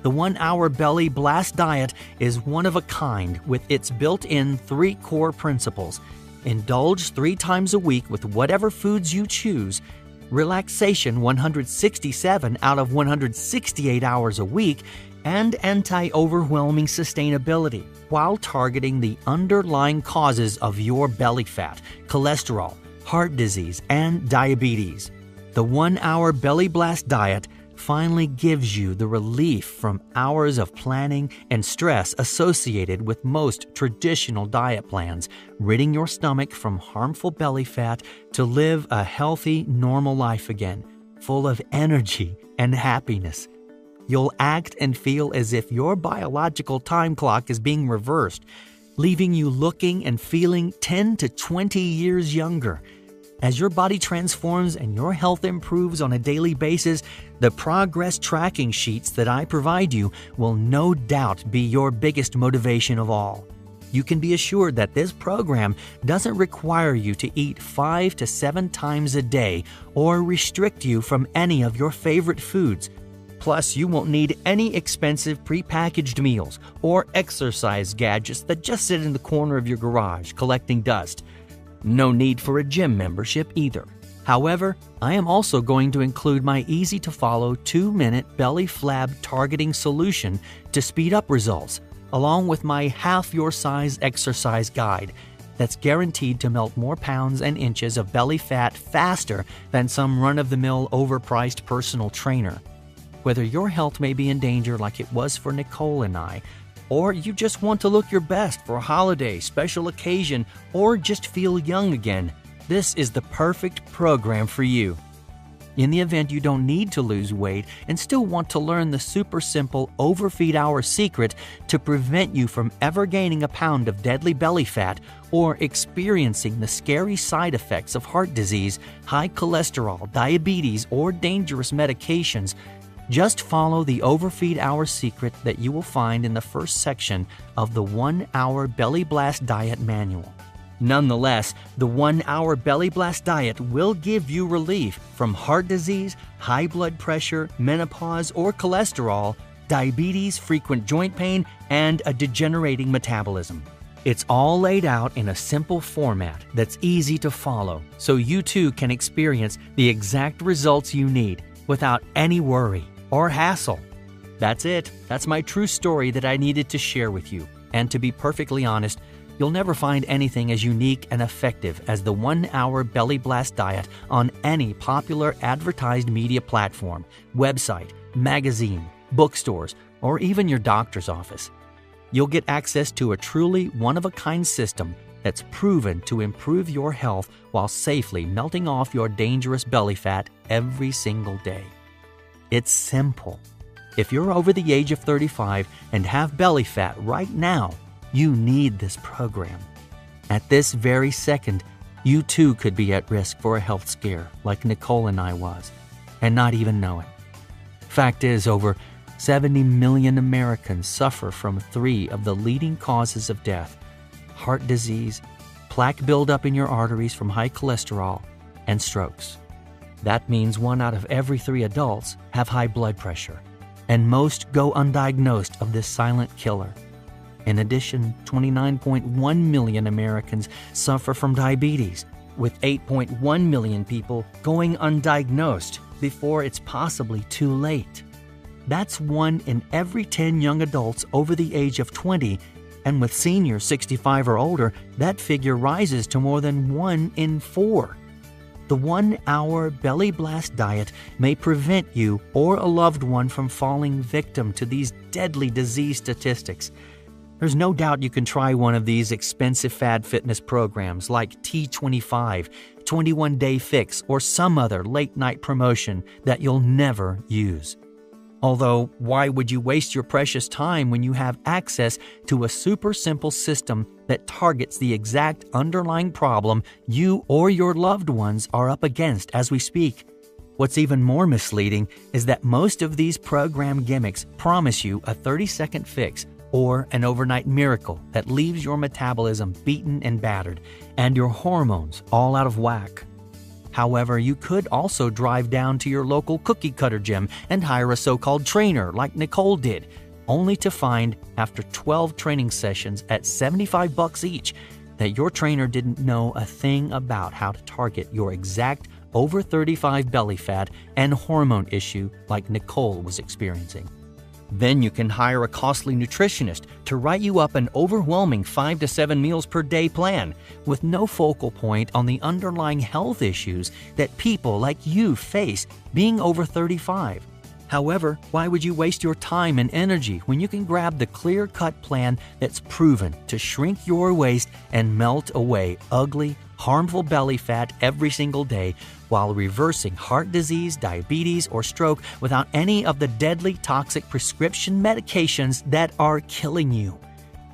The 1 Hour Belly Blast Diet is one of a kind with its built-in 3 core principles. Indulge 3 times a week with whatever foods you choose, relaxation 167 out of 168 hours a week, and anti-overwhelming sustainability while targeting the underlying causes of your belly fat, cholesterol, heart disease, and diabetes. The 1 Hour Belly Blast Diet finally gives you the relief from hours of planning and stress associated with most traditional diet plans, ridding your stomach from harmful belly fat to live a healthy, normal life again, full of energy and happiness. You'll act and feel as if your biological time clock is being reversed, leaving you looking and feeling 10 to 20 years younger. As your body transforms and your health improves on a daily basis, the progress tracking sheets that I provide you will no doubt be your biggest motivation of all. You can be assured that this program doesn't require you to eat 5 to 7 times a day or restrict you from any of your favorite foods. Plus, you won't need any expensive prepackaged meals or exercise gadgets that just sit in the corner of your garage collecting dust. No need for a gym membership either. However, I am also going to include my easy-to-follow 2-minute belly flab targeting solution to speed up results, along with my half-your-size exercise guide that's guaranteed to melt more pounds and inches of belly fat faster than some run-of-the-mill overpriced personal trainer. Whether your health may be in danger like it was for Nicole and I, or you just want to look your best for a holiday, special occasion, or just feel young again, this is the perfect program for you. In the event you don't need to lose weight and still want to learn the super simple Overfeed Hour secret to prevent you from ever gaining a pound of deadly belly fat or experiencing the scary side effects of heart disease, high cholesterol, diabetes, or dangerous medications, just follow the Overfeed Hour secret that you will find in the first section of the 1 Hour Belly Blast Diet Manual. Nonetheless, the 1 Hour Belly Blast Diet will give you relief from heart disease, high blood pressure, menopause or cholesterol, diabetes, frequent joint pain, and a degenerating metabolism. It's all laid out in a simple format that's easy to follow, so you too can experience the exact results you need without any worry or hassle. That's it. That's my true story that I needed to share with you. And to be perfectly honest, You'll never find anything as unique and effective as the 1-hour Belly Blast diet on any popular advertised media platform, website, magazine, bookstores, or even your doctor's office. You'll get access to a truly one-of-a-kind system that's proven to improve your health while safely melting off your dangerous belly fat every single day. It's simple. If you're over the age of 35 and have belly fat right now, you need this program. At this very second, you too could be at risk for a health scare like Nicole and I was, and not even know it. Fact is, over 70 million Americans suffer from 3 of the leading causes of death: heart disease, plaque buildup in your arteries from high cholesterol, and strokes. That means 1 out of every 3 adults have high blood pressure, and most go undiagnosed of this silent killer. In addition, 29.1 million Americans suffer from diabetes, with 8.1 million people going undiagnosed before it's possibly too late. That's 1 in every 10 young adults over the age of 20, and with seniors 65 or older, that figure rises to more than 1 in 4. The 1-hour Belly Blast diet may prevent you or a loved one from falling victim to these deadly disease statistics. There's no doubt you can try one of these expensive fad fitness programs like T25, 21 Day Fix, or some other late-night promotion that you'll never use. Although, why would you waste your precious time when you have access to a super simple system that targets the exact underlying problem you or your loved ones are up against as we speak? What's even more misleading is that most of these program gimmicks promise you a 30-second fix or an overnight miracle that leaves your metabolism beaten and battered and your hormones all out of whack. However, you could also drive down to your local cookie cutter gym and hire a so-called trainer like Nicole did, only to find after 12 training sessions at $75 each that your trainer didn't know a thing about how to target your exact over 35 belly fat and hormone issue like Nicole was experiencing. Then you can hire a costly nutritionist to write you up an overwhelming 5 to 7 meals per day plan with no focal point on the underlying health issues that people like you face being over 35. However, why would you waste your time and energy when you can grab the clear-cut plan that's proven to shrink your waist and melt away ugly, harmful belly fat every single day while reversing heart disease, diabetes, or stroke without any of the deadly toxic prescription medications that are killing you?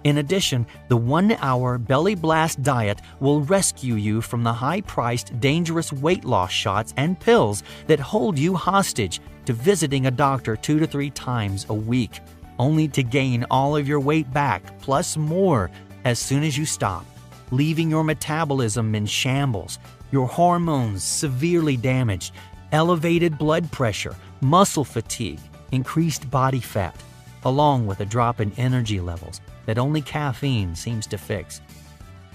In addition, the 1-hour Belly Blast diet will rescue you from the high-priced, dangerous weight loss shots and pills that hold you hostage to visiting a doctor 2 to 3 times a week, only to gain all of your weight back, plus more, as soon as you stop, leaving your metabolism in shambles, your hormones severely damaged, elevated blood pressure, muscle fatigue, increased body fat, along with a drop in energy levels that only caffeine seems to fix.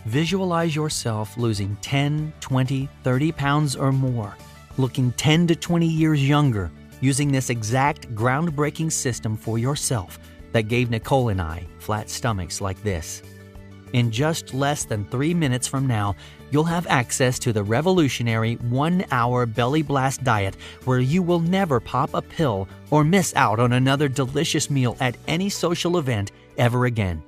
Visualize yourself losing 10, 20, 30 pounds or more, looking 10 to 20 years younger, using this exact groundbreaking system for yourself that gave Nicole and I flat stomachs like this. In just less than 3 minutes from now, you'll have access to the revolutionary 1-hour Belly Blast diet where you will never pop a pill or miss out on another delicious meal at any social event ever again.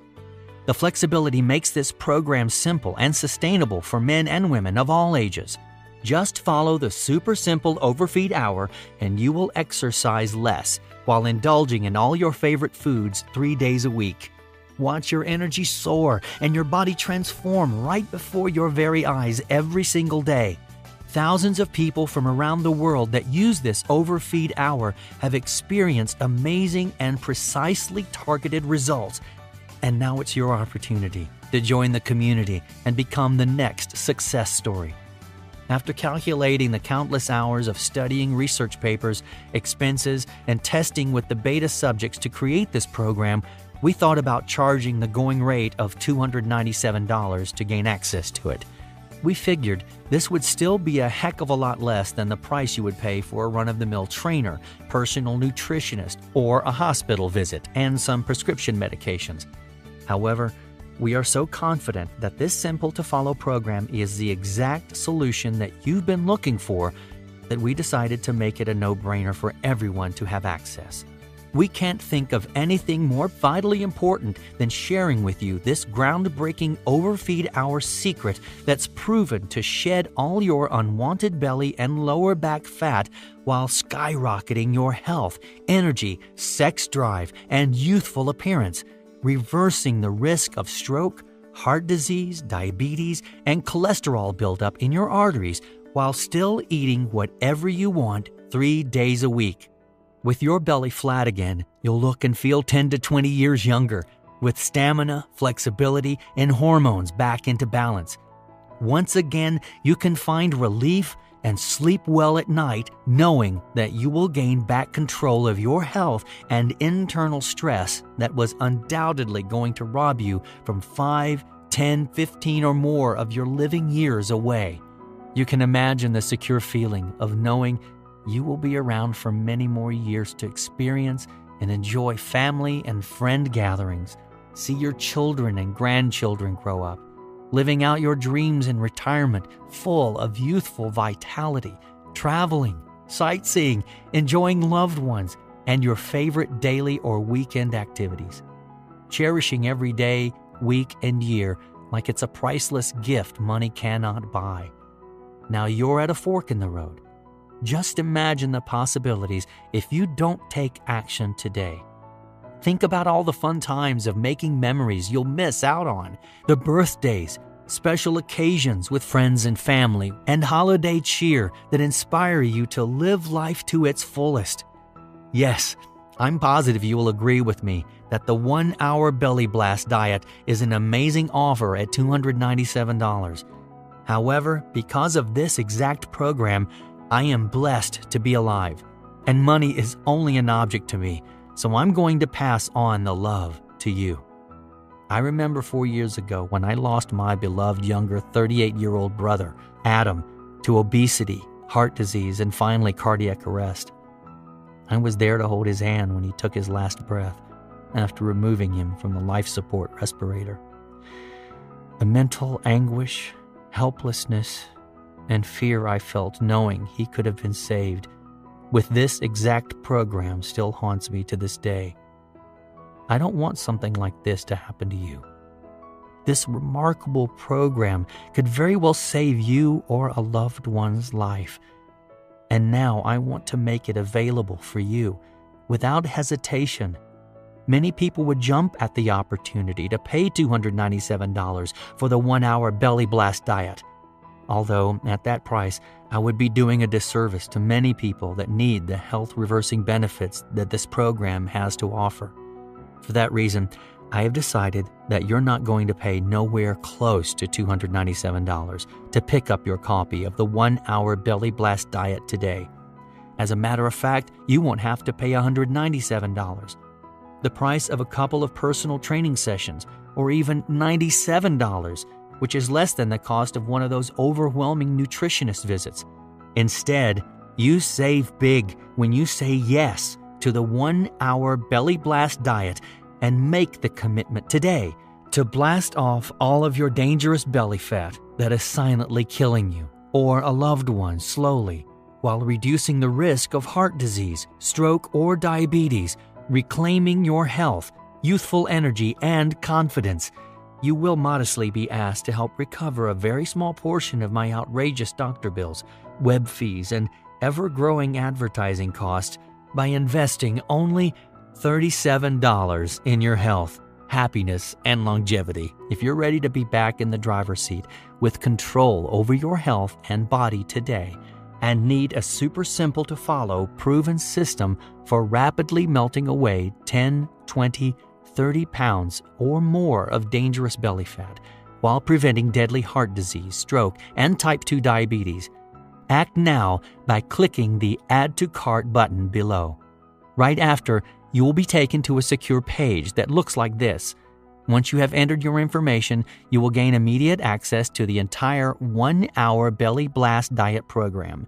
The flexibility makes this program simple and sustainable for men and women of all ages. Just follow the super simple overfeed hour and you will exercise less while indulging in all your favorite foods 3 days a week. Watch your energy soar and your body transform right before your very eyes every single day. Thousands of people from around the world that use this overfeed hour have experienced amazing and precisely targeted results. And now it's your opportunity to join the community and become the next success story. After calculating the countless hours of studying research papers, expenses, and testing with the beta subjects to create this program, we thought about charging the going rate of $297 to gain access to it. We figured this would still be a heck of a lot less than the price you would pay for a run-of-the-mill trainer, personal nutritionist, or a hospital visit and some prescription medications. However, We are so confident that this simple-to-follow program is the exact solution that you've been looking for that we decided to make it a no-brainer for everyone to have access. We can't think of anything more vitally important than sharing with you this groundbreaking Overfeed Hour secret that's proven to shed all your unwanted belly and lower back fat while skyrocketing your health, energy, sex drive, and youthful appearance, reversing the risk of stroke, heart disease, diabetes, and cholesterol buildup in your arteries while still eating whatever you want 3 days a week. With your belly flat again, you'll look and feel 10 to 20 years younger, with stamina, flexibility, and hormones back into balance. Once again, you can find relief and sleep well at night knowing that you will gain back control of your health and internal stress that was undoubtedly going to rob you from 5, 10, 15 or more of your living years away. You can imagine the secure feeling of knowing you will be around for many more years to experience and enjoy family and friend gatherings, see your children and grandchildren grow up, living out your dreams in retirement full of youthful vitality, traveling, sightseeing, enjoying loved ones, and your favorite daily or weekend activities. Cherishing every day, week, and year like it's a priceless gift money cannot buy. Now you're at a fork in the road. Just imagine the possibilities if you don't take action today. Think about all the fun times of making memories you'll miss out on, the birthdays, special occasions with friends and family, and holiday cheer that inspire you to live life to its fullest. Yes, I'm positive you will agree with me that the 1 hour Belly Blast diet is an amazing offer at $297. However, because of this exact program, I am blessed to be alive, and money is only an object to me, so I'm going to pass on the love to you. I remember 4 years ago when I lost my beloved younger 38-year-old brother, Adam, to obesity, heart disease, and finally cardiac arrest. I was there to hold his hand when he took his last breath after removing him from the life support respirator. The mental anguish, helplessness, and fear I felt knowing he could have been saved with this exact program still haunts me to this day. I don't want something like this to happen to you. This remarkable program could very well save you or a loved one's life. And now I want to make it available for you without hesitation. Many people would jump at the opportunity to pay $297 for the 1 hour Belly Blast diet. Although, at that price, I would be doing a disservice to many people that need the health-reversing benefits that this program has to offer. For that reason, I have decided that you're not going to pay nowhere close to $297 to pick up your copy of the 1 hour Belly Blast diet today. As a matter of fact, you won't have to pay $197. The price of a couple of personal training sessions, or even $97, which is less than the cost of one of those overwhelming nutritionist visits. Instead, you save big when you say yes to the 1 hour Belly Blast diet and make the commitment today to blast off all of your dangerous belly fat that is silently killing you or a loved one slowly, while reducing the risk of heart disease, stroke, or diabetes, reclaiming your health, youthful energy, and confidence. You will modestly be asked to help recover a very small portion of my outrageous doctor bills, web fees, and ever-growing advertising costs by investing only $37 in your health, happiness, and longevity if you're ready to be back in the driver's seat with control over your health and body today and need a super simple to follow proven system for rapidly melting away 10, 20, 30 pounds or more of dangerous belly fat while preventing deadly heart disease, stroke, and type 2 diabetes. Act now by clicking the Add to Cart button below. Right after, you will be taken to a secure page that looks like this. Once you have entered your information, you will gain immediate access to the entire 1 hour Belly Blast diet program.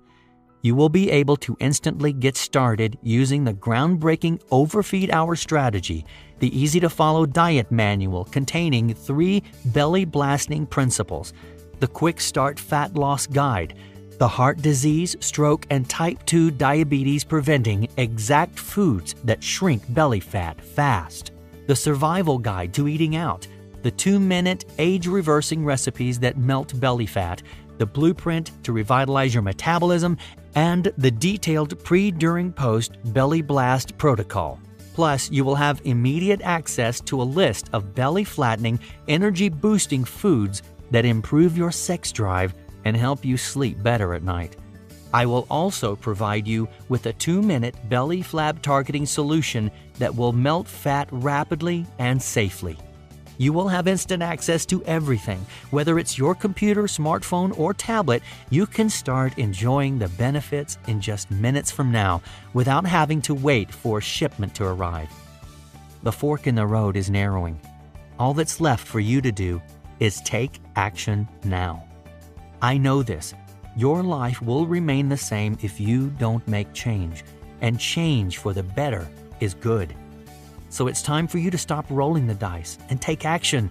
You will be able to instantly get started using the groundbreaking Overfeed Hour strategy, the easy-to-follow diet manual containing 3 belly-blasting principles, the Quick Start Fat Loss Guide, the Heart Disease, Stroke, and Type 2 Diabetes Preventing Exact Foods That Shrink Belly Fat Fast, the Survival Guide to Eating Out, the 2-minute age-reversing recipes that melt belly fat, the Blueprint to Revitalize Your Metabolism, and the detailed pre, during, post belly blast protocol. Plus, you will have immediate access to a list of belly-flattening, energy-boosting foods that improve your sex drive and help you sleep better at night. I will also provide you with a 2-minute belly flab targeting solution that will melt fat rapidly and safely. You will have instant access to everything. Whether it's your computer, smartphone, or tablet, you can start enjoying the benefits in just minutes from now without having to wait for shipment to arrive. The fork in the road is narrowing. All that's left for you to do is take action now. I know this. Your life will remain the same if you don't make change, and change for the better is good. So it's time for you to stop rolling the dice and take action.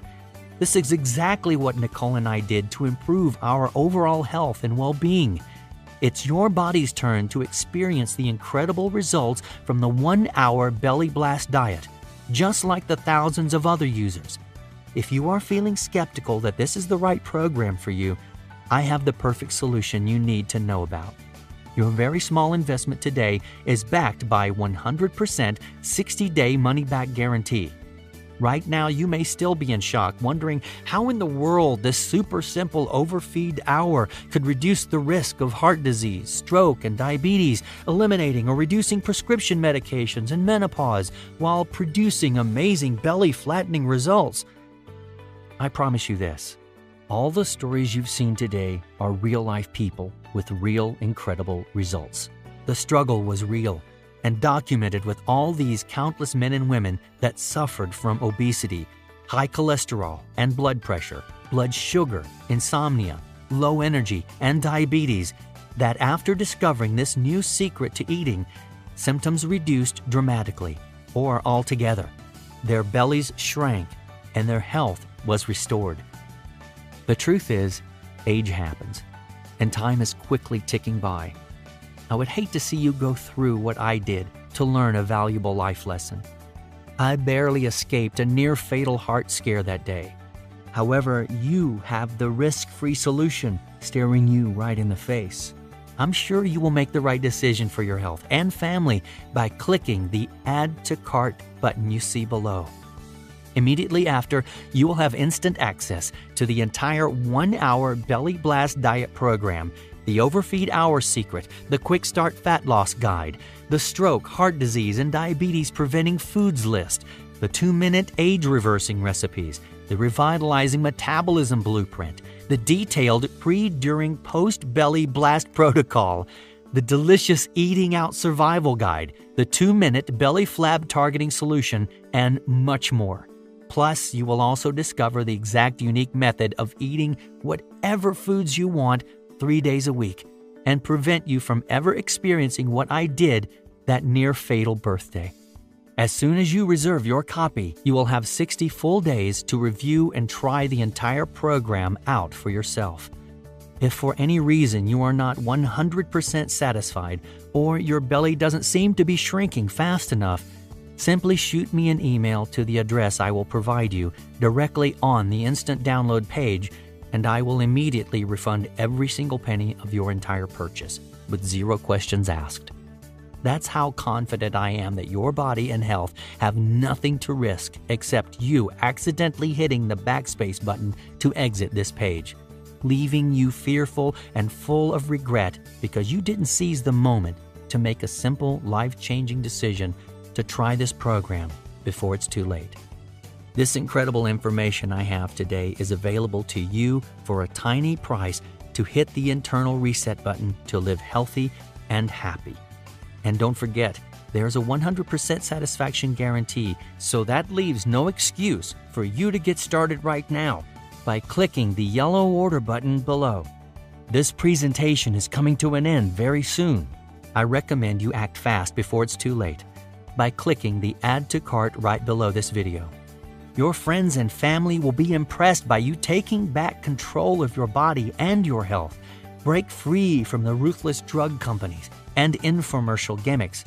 This is exactly what Nicole and I did to improve our overall health and well-being. It's your body's turn to experience the incredible results from the 1-hour Belly Blast diet, just like the thousands of other users. If you are feeling skeptical that this is the right program for you, I have the perfect solution you need to know about. Your very small investment today is backed by 100% 60-day money-back guarantee. Right now, you may still be in shock, wondering how in the world this super simple Overfeed Hour could reduce the risk of heart disease, stroke, and diabetes, eliminating or reducing prescription medications and menopause, while producing amazing belly-flattening results. I promise you this. All the stories you've seen today are real-life people with real, incredible results. The struggle was real and documented with all these countless men and women that suffered from obesity, high cholesterol and blood pressure, blood sugar, insomnia, low energy, and diabetes, that after discovering this new secret to eating, symptoms reduced dramatically or altogether. Their bellies shrank and their health was restored. The truth is, age happens, and time is quickly ticking by. I would hate to see you go through what I did to learn a valuable life lesson. I barely escaped a near-fatal heart scare that day. However, you have the risk-free solution staring you right in the face. I'm sure you will make the right decision for your health and family by clicking the Add to Cart button you see below. Immediately after, you will have instant access to the entire 1-hour Belly Blast diet program, the Overfeed Hour secret, the Quick Start Fat Loss Guide, the Stroke, Heart Disease, and Diabetes Preventing Foods list, the 2-minute age-reversing recipes, the Revitalizing Metabolism Blueprint, the detailed pre, during, post-belly blast protocol, the delicious Eating Out Survival Guide, the 2-minute belly flab targeting solution, and much more. Plus, you will also discover the exact unique method of eating whatever foods you want 3 days a week and prevent you from ever experiencing what I did that near-fatal birthday. As soon as you reserve your copy, you will have 60 full days to review and try the entire program out for yourself. If for any reason you are not 100% satisfied or your belly doesn't seem to be shrinking fast enough, simply shoot me an email to the address I will provide you directly on the instant download page, and I will immediately refund every single penny of your entire purchase with 0 questions asked. That's how confident I am that your body and health have nothing to risk except you accidentally hitting the backspace button to exit this page, leaving you fearful and full of regret because you didn't seize the moment to make a simple, life-changing decision to try this program before it's too late. This incredible information I have today is available to you for a tiny price to hit the internal reset button to live healthy and happy. And don't forget, there's a 100% satisfaction guarantee, so that leaves no excuse for you to get started right now by clicking the yellow order button below. This presentation is coming to an end very soon. I recommend you act fast before it's too late by clicking the Add to Cart right below this video. Your friends and family will be impressed by you taking back control of your body and your health. Break free from the ruthless drug companies and infomercial gimmicks.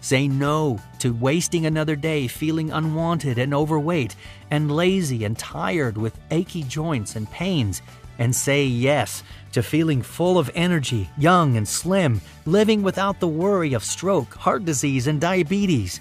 Say no to wasting another day feeling unwanted and overweight and lazy and tired with achy joints and pains. And say yes to feeling full of energy, young and slim, living without the worry of stroke, heart disease, and diabetes.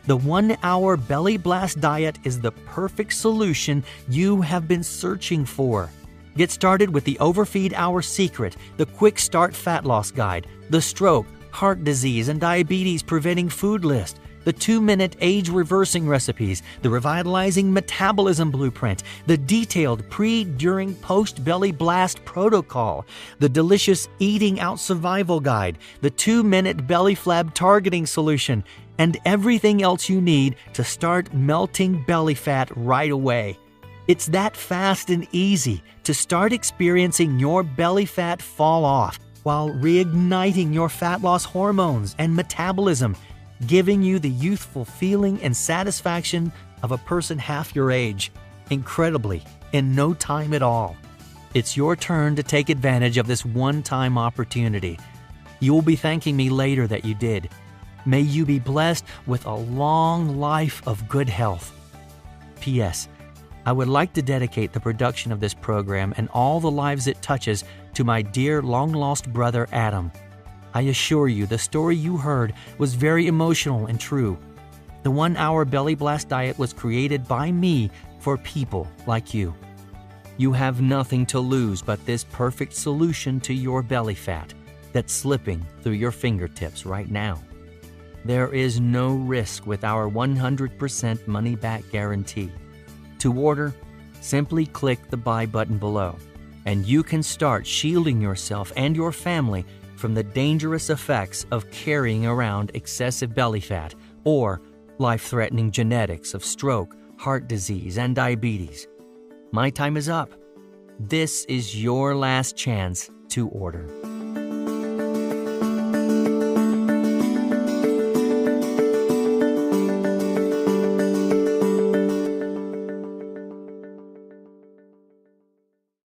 The 1-hour Belly Blast diet is the perfect solution you have been searching for. Get started with the Overfeed Hour Secret, the Quick Start Fat Loss Guide, the Stroke, Heart Disease, and Diabetes Preventing Food List, the 2-minute age-reversing recipes, the Revitalizing Metabolism Blueprint, the detailed pre, during, post-belly blast protocol, the delicious Eating Out Survival Guide, the 2-minute belly flab targeting solution, and everything else you need to start melting belly fat right away. It's that fast and easy to start experiencing your belly fat fall off while reigniting your fat loss hormones and metabolism, giving you the youthful feeling and satisfaction of a person half your age, incredibly, in no time at all. It's your turn to take advantage of this one-time opportunity. You will be thanking me later that you did. May you be blessed with a long life of good health. P.S. I would like to dedicate the production of this program and all the lives it touches to my dear long-lost brother Adam. I assure you the story you heard was very emotional and true. The 1-hour Belly Blast diet was created by me for people like you. You have nothing to lose but this perfect solution to your belly fat that's slipping through your fingertips right now. There is no risk with our 100% money-back guarantee. To order, simply click the buy button below, and you can start shielding yourself and your family from the dangerous effects of carrying around excessive belly fat or life-threatening genetics of stroke, heart disease, and diabetes. My time is up. This is your last chance to order.